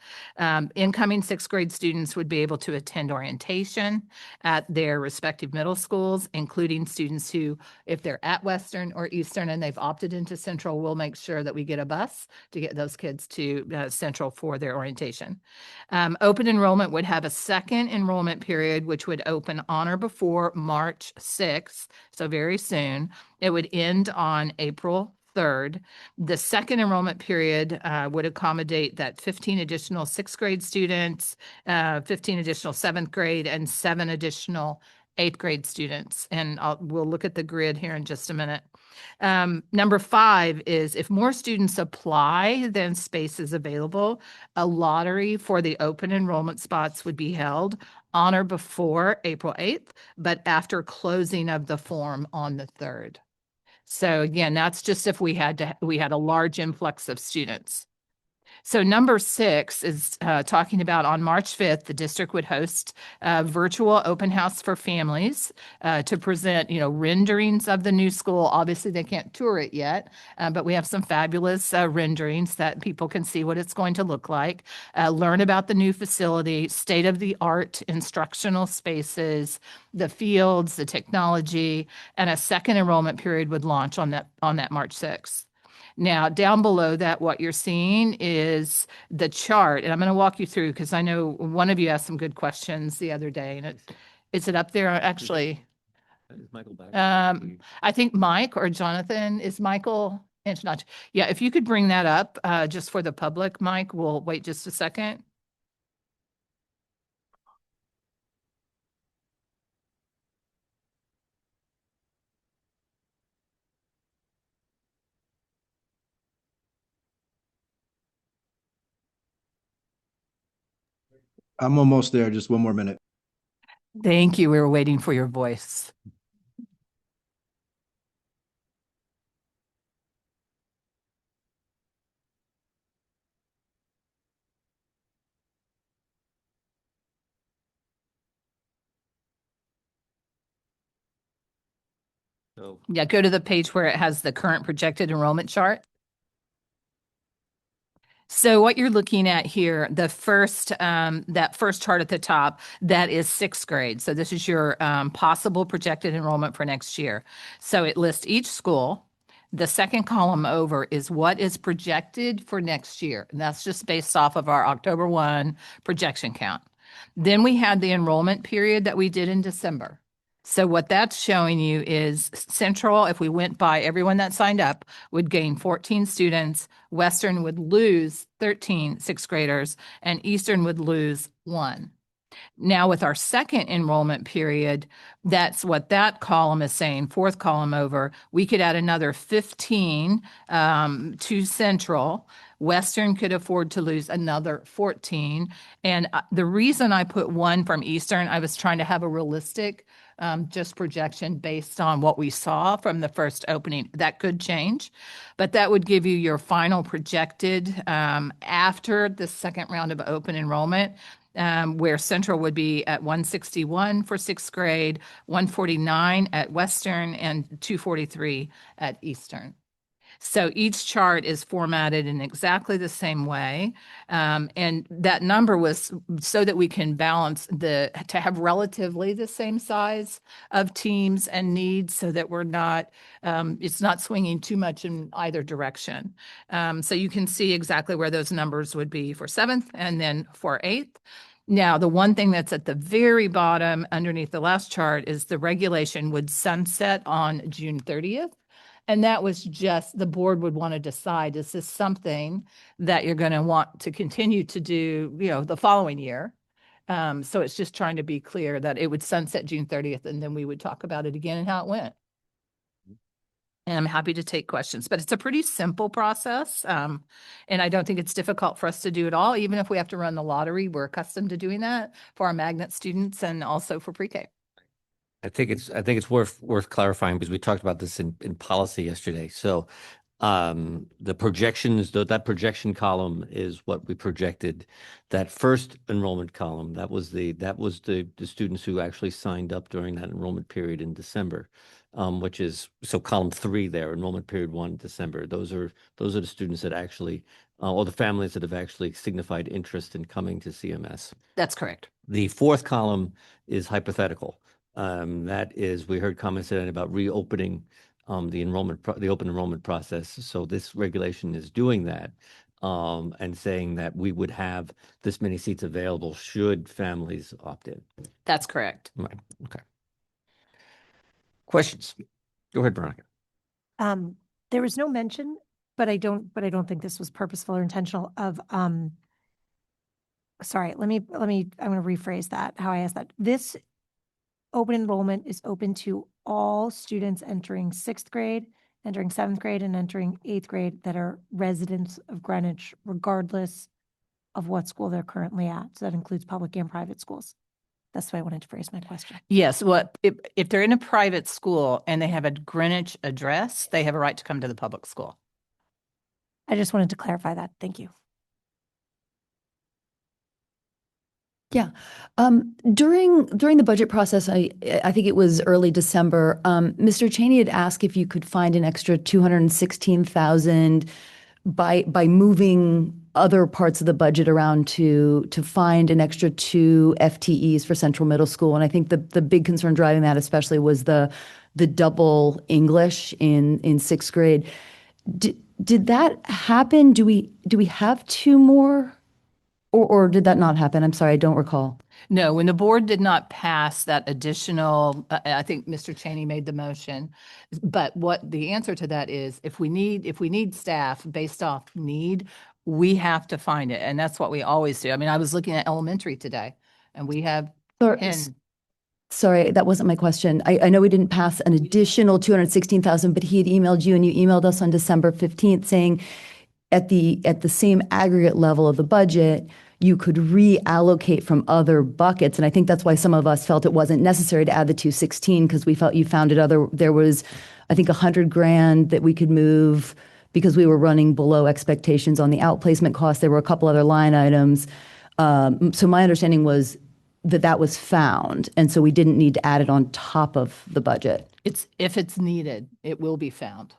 Incoming 6th grade students would be able to attend orientation at their respective middle schools, including students who, if they're at Western or Eastern and they've opted into Central, we'll make sure that we get a bus to get those kids to Central for their orientation. Open enrollment would have a second enrollment period, which would open on or before March 6th, so very soon. It would end on April 3rd. The second enrollment period would accommodate that 15 additional 6th grade students, 15 additional 7th grade, and 7 additional 8th grade students. And we'll look at the grid here in just a minute. Number 5 is if more students apply than space is available, a lottery for the open enrollment spots would be held on or before April 8th, but after closing of the form on the 3rd. So again, that's just if we had a large influx of students. So number 6 is talking about on March 5th, the district would host a virtual open house for families to present, renderings of the new school. Obviously, they can't tour it yet, but we have some fabulous renderings that people can see what it's going to look like, learn about the new facility, state-of-the-art instructional spaces, the fields, the technology, and a second enrollment period would launch on that March 6th. Now, down below that, what you're seeing is the chart, and I'm going to walk you through because I know one of you asked some good questions the other day, and is it up there? Actually, Is Michael back? I think Mike or Jonathan, is Michael? Yeah, if you could bring that up just for the public, Mike, we'll wait just a second. I'm almost there. Just one more minute. Thank you. We were waiting for your voice. So Yeah, go to the page where it has the current projected enrollment chart. So what you're looking at here, the first, that first chart at the top, that is sixth grade. So this is your possible projected enrollment for next year. So it lists each school. The second column over is what is projected for next year. And that's just based off of our October 1 projection count. Then we had the enrollment period that we did in December. So what that's showing you is Central, if we went by everyone that signed up, would gain 14 students. Western would lose 13 sixth graders, and Eastern would lose 1. Now with our second enrollment period, that's what that column is saying, fourth column over, we could add another 15 to Central. Western could afford to lose another 14. And the reason I put 1 from Eastern, I was trying to have a realistic just projection based on what we saw from the first opening. That could change, but that would give you your final projected after the second round of open enrollment, where Central would be at 161 for sixth grade, 149 at Western, and 243 at Eastern. So each chart is formatted in exactly the same way. And that number was so that we can balance to have relatively the same size of teams and needs so that we're not, it's not swinging too much in either direction. So you can see exactly where those numbers would be for 7th and then for 8th. Now, the one thing that's at the very bottom underneath the last chart is the regulation would sunset on June 30th. And that was just, the board would want to decide, is this something that you're going to want to continue to do, the following year? So it's just trying to be clear that it would sunset June 30th, and then we would talk about it again and how it went. And I'm happy to take questions, but it's a pretty simple process. And I don't think it's difficult for us to do it all. Even if we have to run the lottery, we're accustomed to doing that for our magnet students and also for pre-K. I think it's worth clarifying because we talked about this in policy yesterday. So the projections, that projection column is what we projected. That first enrollment column, that was the students who actually signed up during that enrollment period in December, which is, so column 3 there, enrollment period 1, December. Those are the students that actually, or the families that have actually signified interest in coming to CMS. That's correct. The fourth column is hypothetical. That is, we heard comments today about reopening the open enrollment process. So this regulation is doing that and saying that we would have this many seats available should families opt in. That's correct. Right. Okay. Questions? Go ahead, Veronica. There was no mention, but I don't think this was purposeful or intentional of, sorry, I'm going to rephrase that, how I asked that. This open enrollment is open to all students entering 6th grade, entering 7th grade, and entering 8th grade that are residents of Greenwich, regardless of what school they're currently at. So that includes public and private schools. That's the way I wanted to phrase my question. Yes. If they're in a private school and they have a Greenwich address, they have a right to come to the public school. I just wanted to clarify that. Thank you. Yeah. During the budget process, I think it was early December, Mr. Cheney had asked if you could find an extra $216,000 by moving other parts of the budget around to find an extra 2 FTEs for Central Middle School. And I think the big concern driving that especially was the double English in 6th grade. Did that happen? Do we have 2 more? Or did that not happen? I'm sorry, I don't recall. No, when the board did not pass that additional, I think Mr. Cheney made the motion. But what the answer to that is, if we need staff based off need, we have to find it. And that's what we always do. I mean, I was looking at elementary today and we have 10. Sorry, that wasn't my question. I know we didn't pass an additional $216,000, but he had emailed you and you emailed us on December 15th saying at the same aggregate level of the budget, you could reallocate from other buckets. And I think that's why some of us felt it wasn't necessary to add the 216 because we felt you found it there was, I think, $100,000 that we could move because we were running below expectations on the outplacement cost. There were a couple other line items. So my understanding was that was found. And so we didn't need to add it on top of the budget. If it's needed, it will be found.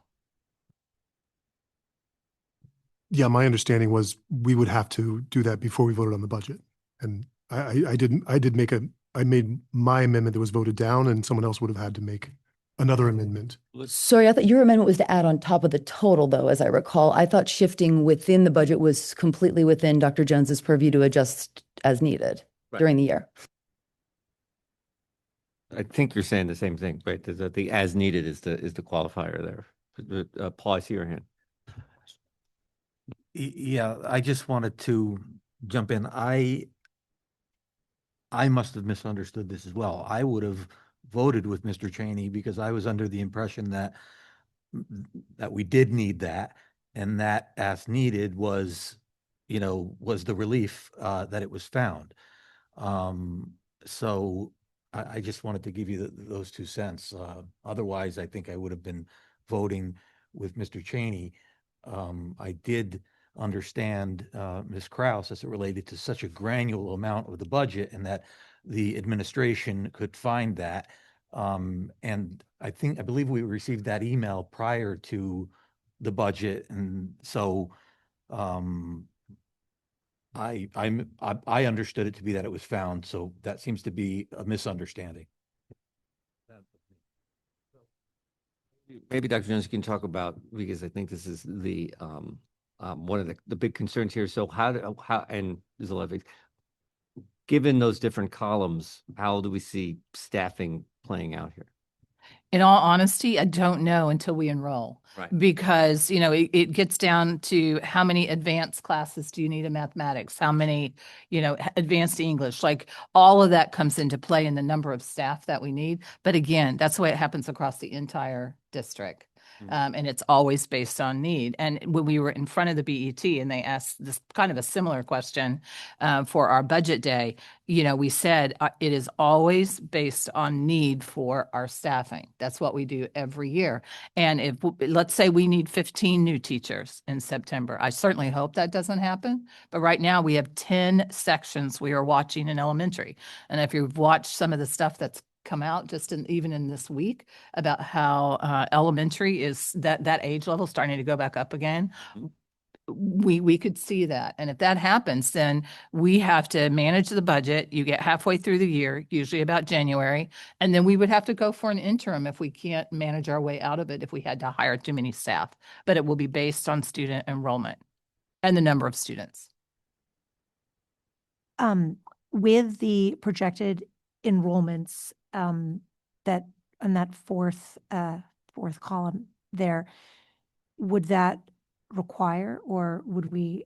Yeah, my understanding was we would have to do that before we voted on the budget. And I made my amendment that was voted down, and someone else would have had to make another amendment. Sorry, I thought your amendment was to add on top of the total, though, as I recall. I thought shifting within the budget was completely within Dr. Jones's purview to adjust as needed during the year. I think you're saying the same thing, right? The as needed is the qualifier there. Paul, I see your hand. Yeah, I just wanted to jump in. I must have misunderstood this as well. I would have voted with Mr. Cheney because I was under the impression that we did need that, and that as needed was the relief that it was found. So I just wanted to give you those 2 cents. Otherwise, I think I would have been voting with Mr. Cheney. I did understand Ms. Kraus as it related to such a granular amount of the budget, and that the administration could find that. And I believe we received that email prior to the budget, and so I understood it to be that it was found. So that seems to be a misunderstanding. Maybe Dr. Jones can talk about, because I think this is the one of the big concerns here. So how and there's a lot of things. Given those different columns, how do we see staffing playing out here? In all honesty, I don't know until we enroll. Right. Because, it gets down to how many advanced classes do you need in mathematics? How many, advanced English? Like all of that comes into play in the number of staff that we need. But again, that's the way it happens across the entire district. And it's always based on need. And when we were in front of the BET and they asked this kind of a similar question for our budget day, we said it is always based on need for our staffing. That's what we do every year. And let's say we need 15 new teachers in September. I certainly hope that doesn't happen. But right now we have 10 sections we are watching in elementary. And if you've watched some of the stuff that's come out even in this week about how elementary is that age level starting to go back up again. We could see that. And if that happens, then we have to manage the budget. You get halfway through the year, usually about January, and then we would have to go for an interim if we can't manage our way out of it, if we had to hire too many staff. But it will be based on student enrollment and the number of students. With the projected enrollments that on that fourth column there, would that require, or would we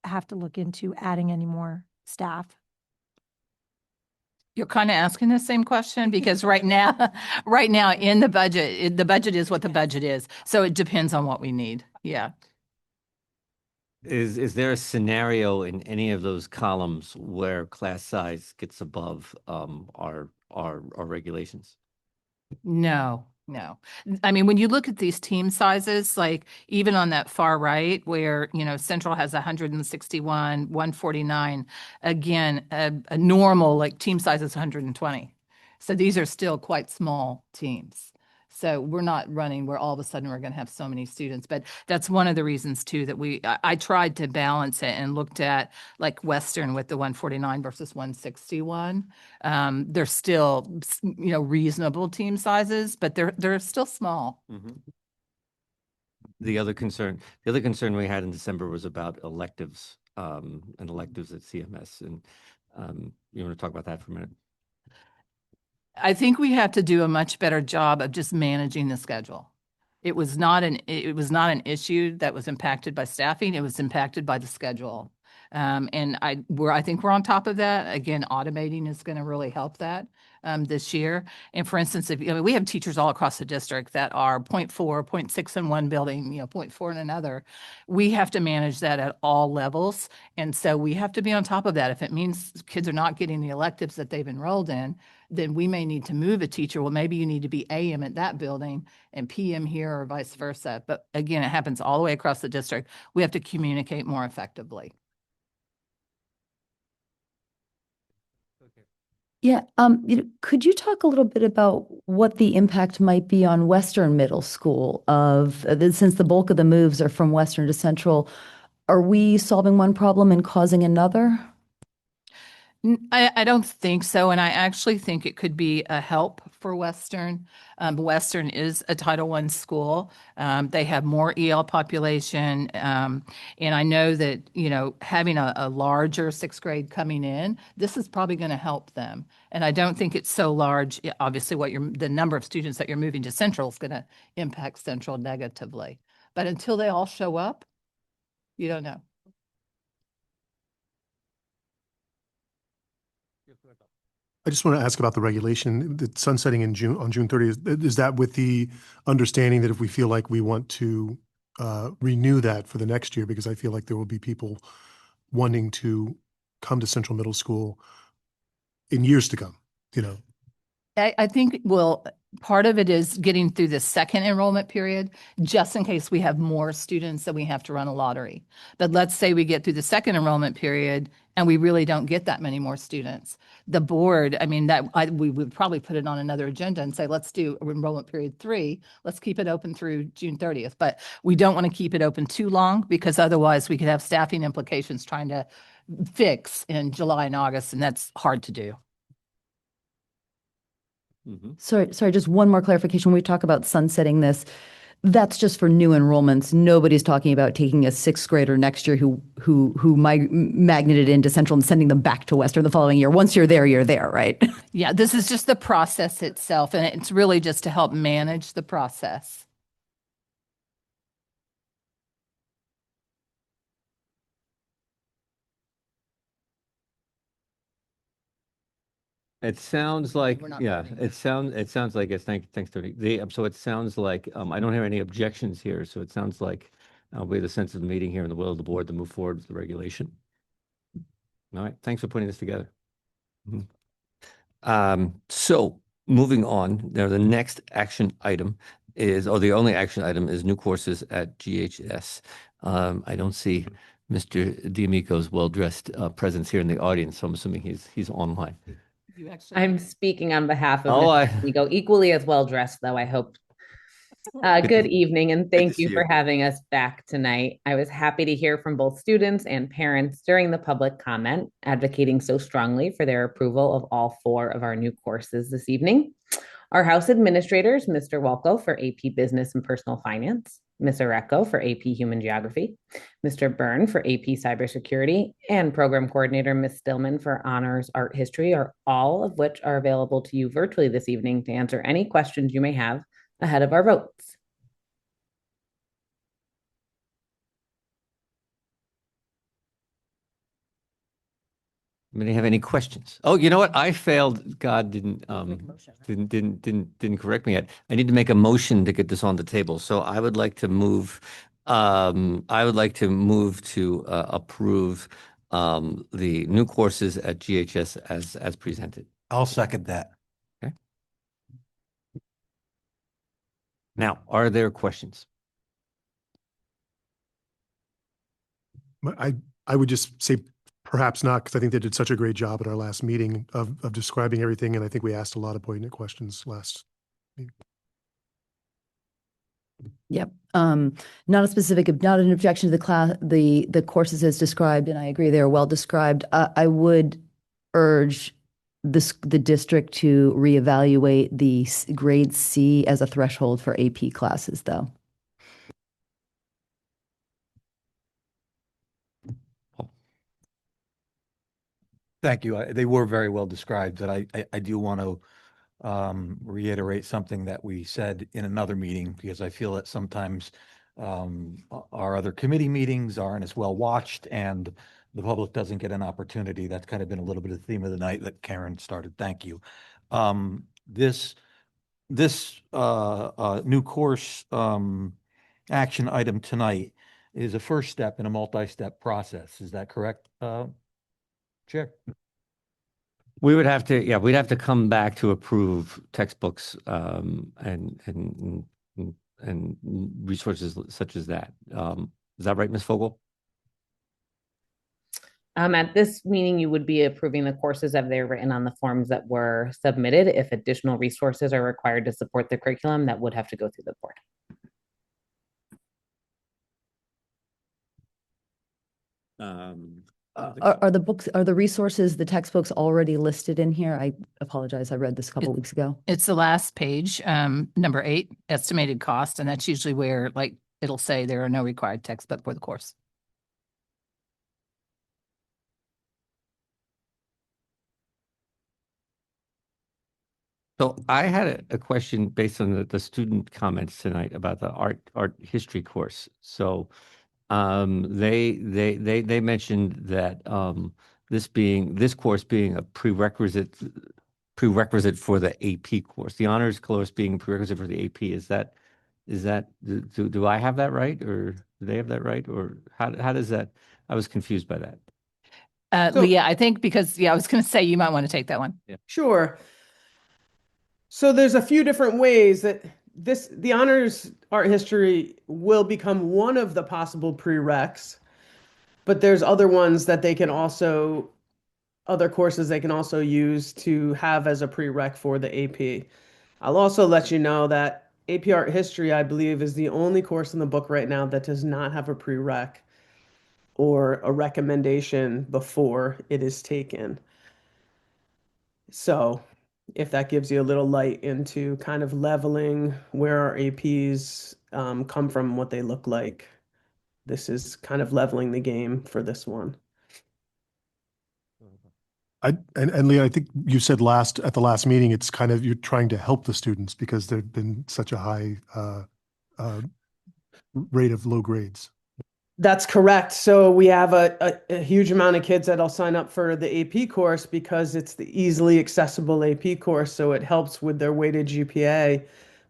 have to look into adding any more staff? You're kind of asking the same question because right now in the budget is what the budget is. So it depends on what we need. Yeah. Is there a scenario in any of those columns where class size gets above our regulations? No. I mean, when you look at these team sizes, like even on that far right where, Central has 161, 149, again, a normal like team size is 120. So these are still quite small teams. So we're not running where all of a sudden we're going to have so many students. But that's one of the reasons too that I tried to balance it and looked at like Western with the 149 versus 161. They're still, reasonable team sizes, but they're still small. Mm-hmm. The other concern we had in December was about electives and electives at CMS. And you want to talk about that for a minute? I think we have to do a much better job of just managing the schedule. It was not an issue that was impacted by staffing. It was impacted by the schedule. And I think we're on top of that. Again, automating is going to really help that this year. And for instance, we have teachers all across the district that are 0.4, 0.6 in one building, 0.4 in another. We have to manage that at all levels. And so we have to be on top of that. If it means kids are not getting the electives that they've enrolled in, then we may need to move a teacher. Well, maybe you need to be AM at that building and PM here or vice versa. But again, it happens all the way across the district. We have to communicate more effectively. Yeah, could you talk a little bit about what the impact might be on Western Middle School since the bulk of the moves are from Western to Central, are we solving one problem and causing another? I don't think so. And I actually think it could be a help for Western. Western is a Title I school. They have more EL population. And I know that, having a larger sixth grade coming in, this is probably going to help them. And I don't think it's so large. Obviously, the number of students that you're moving to Central is going to impact Central negatively. But until they all show up, you don't know. I just want to ask about the regulation, the sunsetting on June 30th. Is that with the understanding that if we feel like we want to renew that for the next year, because I feel like there will be people wanting to come to Central Middle School in years to come, I think, part of it is getting through the second enrollment period, just in case we have more students that we have to run a lottery. But let's say we get through the second enrollment period and we really don't get that many more students. The board, we would probably put it on another agenda and say, let's do enrollment period 3. Let's keep it open through June 30th. But we don't want to keep it open too long, because otherwise we could have staffing implications trying to fix in July and August, and that's hard to do. Sorry, just one more clarification. When we talk about sunsetting this, that's just for new enrollments. Nobody's talking about taking a sixth grader next year who magneted into Central and sending them back to Western the following year. Once you're there, right? Yeah, this is just the process itself, and it's really just to help manage the process. It sounds like, We're not yeah, voting. it sounds like it's, thanks, Tony. So it sounds like, I don't hear any objections here, so it sounds like we have the sense of the meeting here and the will of the board to move forward with the regulation. All right, thanks for putting this together. So moving on, the next action item the only action item is new courses at GHS. I don't see Mr. D'Amico's well-dressed presence here in the audience, so I'm assuming he's online. I'm speaking on behalf of Oh, Mr. Amico, equally as well dressed, though, I hope. Good evening, and thank you for having us back tonight. I was happy to hear from both students and parents during the public comment, advocating so strongly for their approval of all 4 of our new courses this evening. Our house administrators, Mr. Walco for AP Business and Personal Finance, Ms. Areco for AP Human Geography, Mr. Byrne for AP Cybersecurity, and Program Coordinator Ms. Stillman for Honors Art History, are all of which are available to you virtually this evening to answer any questions you may have ahead of our votes. Anybody have any questions? Oh, you know what? I failed. God didn't correct me yet. I need to make a motion to get this on the table. So I would like to move. To approve the new courses at GHS as presented. I'll second that. Okay. Now, are there questions? I would just say perhaps not, because I think they did such a great job at our last meeting of describing everything, and I think we asked a lot of poignant questions last meeting. Yep. Not an objection to the class, the courses as described, and I agree they are well described. I would urge the district to reevaluate the grade C as a threshold for AP classes, though. Thank you. They were very well described, but I do want to reiterate something that we said in another meeting, because I feel that sometimes our other committee meetings aren't as well watched and the public doesn't get an opportunity. That's kind of been a little bit of the theme of the night that Karen started. Thank you. This new course action item tonight is a first step in a multi-step process. Is that correct, Chair? We would have to, we'd have to come back to approve textbooks and resources such as that. Is that right, Ms. Fogel? At this meeting, you would be approving the courses as they're written on the forms that were submitted. If additional resources are required to support the curriculum, that would have to go through the board. Are the books, are the resources, the textbooks already listed in here? I apologize. I read this a couple weeks ago. It's the last page, number 8, estimated cost, and that's usually where like it'll say there are no required textbook for the course. So I had a question based on the student comments tonight about the art history course. So they mentioned that this course being a prerequisite for the AP course, the honors course being prerequisite for the AP. Is that do I have that right, or do they have that right, or how does that? I was confused by that. Leah, I think because I was going to say you might want to take that one. Yeah. Sure. So there's a few different ways that the honors art history will become one of the possible prereqs, but there's other ones that other courses they can also use to have as a prereq for the AP. I'll also let you know that AP art history, I believe, is the only course in the book right now that does not have a prereq or a recommendation before it is taken. So if that gives you a little light into kind of leveling where our APs come from, what they look like, this is kind of leveling the game for this one. And Leah, I think you said at the last meeting, it's kind of, you're trying to help the students because there've been such a high rate of low grades. That's correct. So we have a huge amount of kids that'll sign up for the AP course because it's the easily accessible AP course. So it helps with their weighted GPA.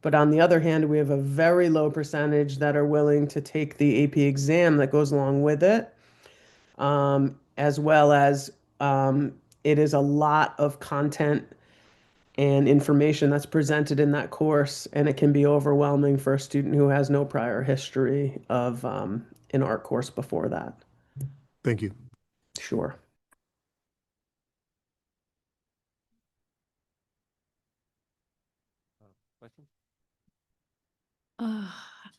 But on the other hand, we have a very low percentage that are willing to take the AP exam that goes along with it, as well as it is a lot of content and information that's presented in that course, and it can be overwhelming for a student who has no prior history of an art course before that. Thank you. Sure.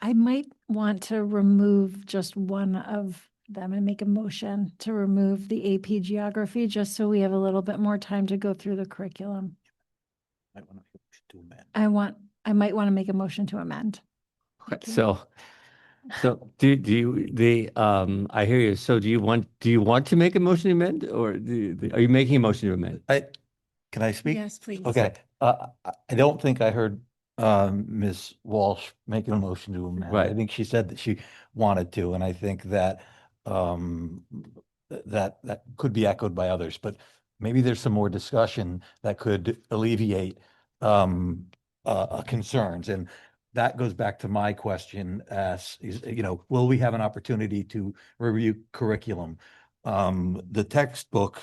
I might want to remove just one of them and make a motion to remove the AP geography, just so we have a little bit more time to go through the curriculum. I might want to make a motion to amend. So do you I hear you. So do you want to make a motion to amend, or are you making a motion to amend? Can I speak? Yes, please. Okay. I don't think I heard Ms. Walsh making a motion to amend. Right. I think she said that she wanted to, and I think that that could be echoed by others, but maybe there's some more discussion that could alleviate concerns. And that goes back to my question as, will we have an opportunity to review curriculum? The textbook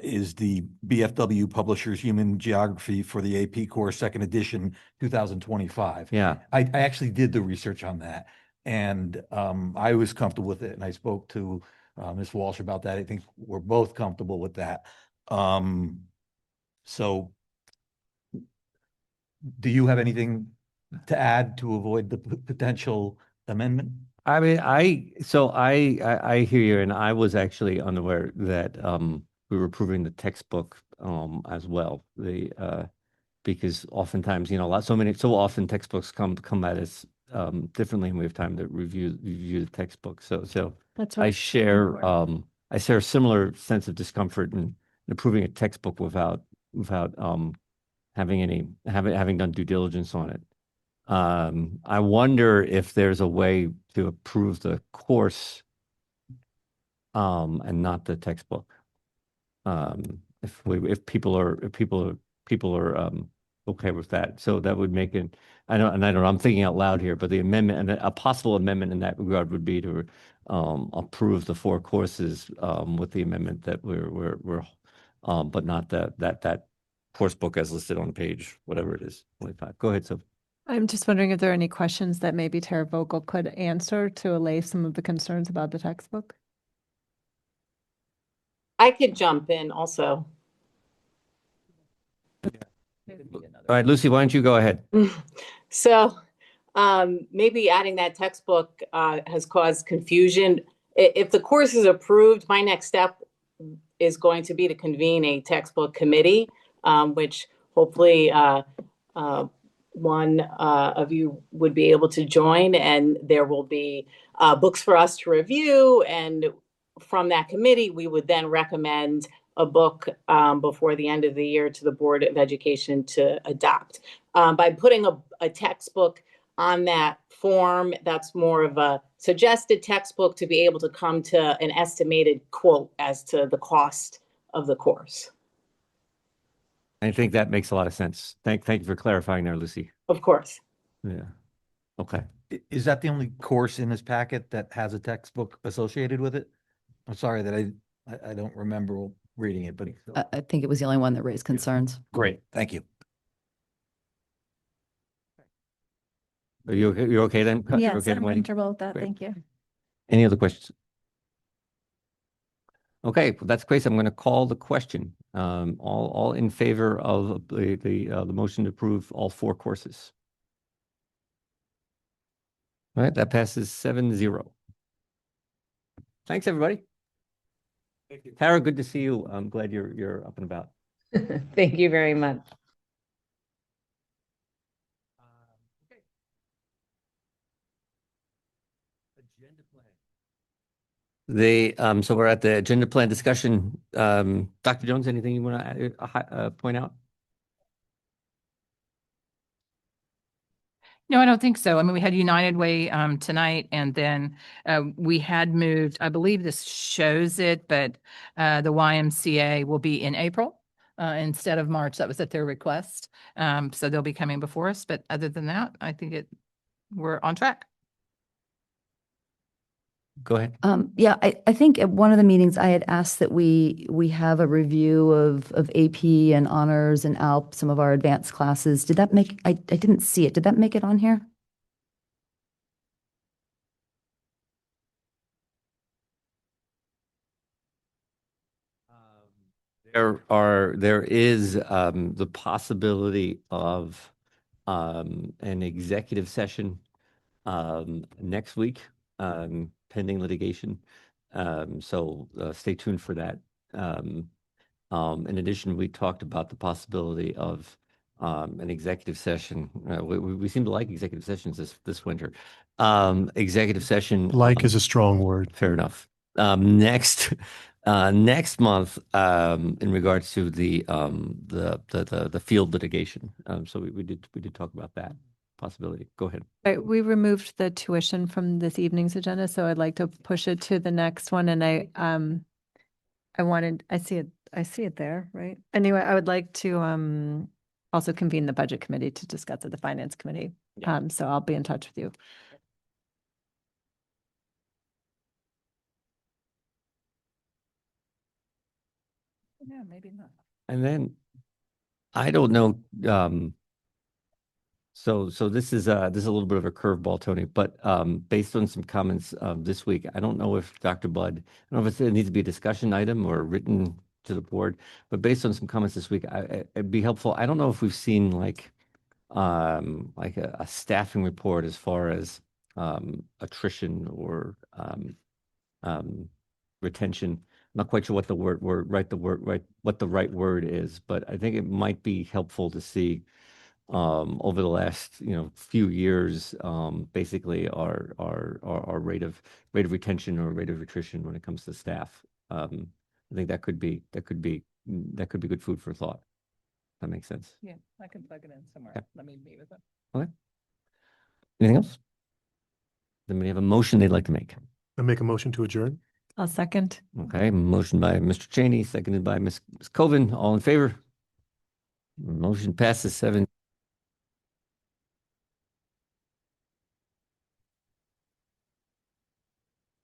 is the BFW Publishers Human Geography for the AP course, second edition, 2025. Yeah. I actually did the research on that, and I was comfortable with it, and I spoke to Ms. Walsh about that. I think we're both comfortable with that. So do you have anything to add to avoid the potential amendment? I mean, I hear you, and I was actually unaware that we were approving the textbook as well. Because oftentimes, so often textbooks come at us differently, and we have time to review the textbook. So That's what I share a similar sense of discomfort in approving a textbook without having done due diligence on it. I wonder if there's a way to approve the course and not the textbook. If people are okay with that, so that would make it. I don't know. I'm thinking out loud here, but the amendment and a possible amendment in that regard would be to approve the 4 courses with the amendment that we're but not that course book as listed on page whatever it is 25. Go ahead, Sophie. I'm just wondering if there are any questions that maybe Tara Vogel could answer to allay some of the concerns about the textbook. I could jump in also. All right, Lucy, why don't you go ahead? So maybe adding that textbook has caused confusion. If the course is approved, my next step is going to be to convene a textbook committee, which hopefully one of you would be able to join, and there will be books for us to review. And from that committee, we would then recommend a book before the end of the year to the Board of Education to adopt. By putting a textbook on that form, that's more of a suggested textbook to be able to come to an estimated quote as to the cost of the course. I think that makes a lot of sense. Thank you for clarifying there, Lucy. Of course. Yeah. Okay. Is that the only course in this packet that has a textbook associated with it? I'm sorry that I don't remember reading it, but I think it was the only one that raised concerns. great. Thank you. Are you okay? You're okay then? You're Yes, okay, I'm Wendy? comfortable with that. Great. Thank you. Any other questions? Okay, well, that's great. So I'm going to call the question. All in favor of the motion to approve all 4 courses. All right, that passes 7-0. Thanks, everybody. Thank you. Tara, good to see you. I'm glad you're up and about. Thank you very much. So we're at the agenda plan discussion. Dr. Jones, anything you want to point out? No, I don't think so. I mean, we had United Way tonight, and then we had moved, I believe this shows it, but the YMCA will be in April instead of March. That was at their request. So they'll be coming before us. But other than that, I think we're on track. Go ahead. Yeah, I think at one of the meetings I had asked that we have a review of AP and honors and ALP, some of our advanced classes. Did that make, I didn't see it. Did that make it on here? There is the possibility of an executive session next week, pending litigation. So stay tuned for that. In addition, we talked about the possibility of an executive session. We seem to like executive sessions this winter. Executive session. Like is a strong word. Fair enough. Next month, in regards to the field litigation. So we did talk about that possibility. Go ahead. Right, we removed the tuition from this evening's agenda, so I'd like to push it to the next one. And I see it there, right? Anyway, I would like to also convene the budget committee to discuss at the finance committee. Yeah. So I'll be in touch with you. Yeah, maybe not. And then I don't know. So this is a little bit of a curveball, Tony, but based on some comments this week, I don't know if Dr. Budd, I don't know if it needs to be a discussion item or written to the board, but based on some comments this week, it'd be helpful. I don't know if we've seen like a staffing report as far as attrition or retention. I'm not quite sure what the what the right word is, but I think it might be helpful to see over the last few years, basically our rate of retention or rate of attrition when it comes to staff. I think that could be good food for thought. That makes sense. Yeah, I can plug it in somewhere. Okay. Let me meet with them. Okay. Anything else? Then we have a motion they'd like to make. I make a motion to adjourn. I'll second. Okay, motion by Mr. Cheney, seconded by Ms. Coven. All in favor? Motion passes 7.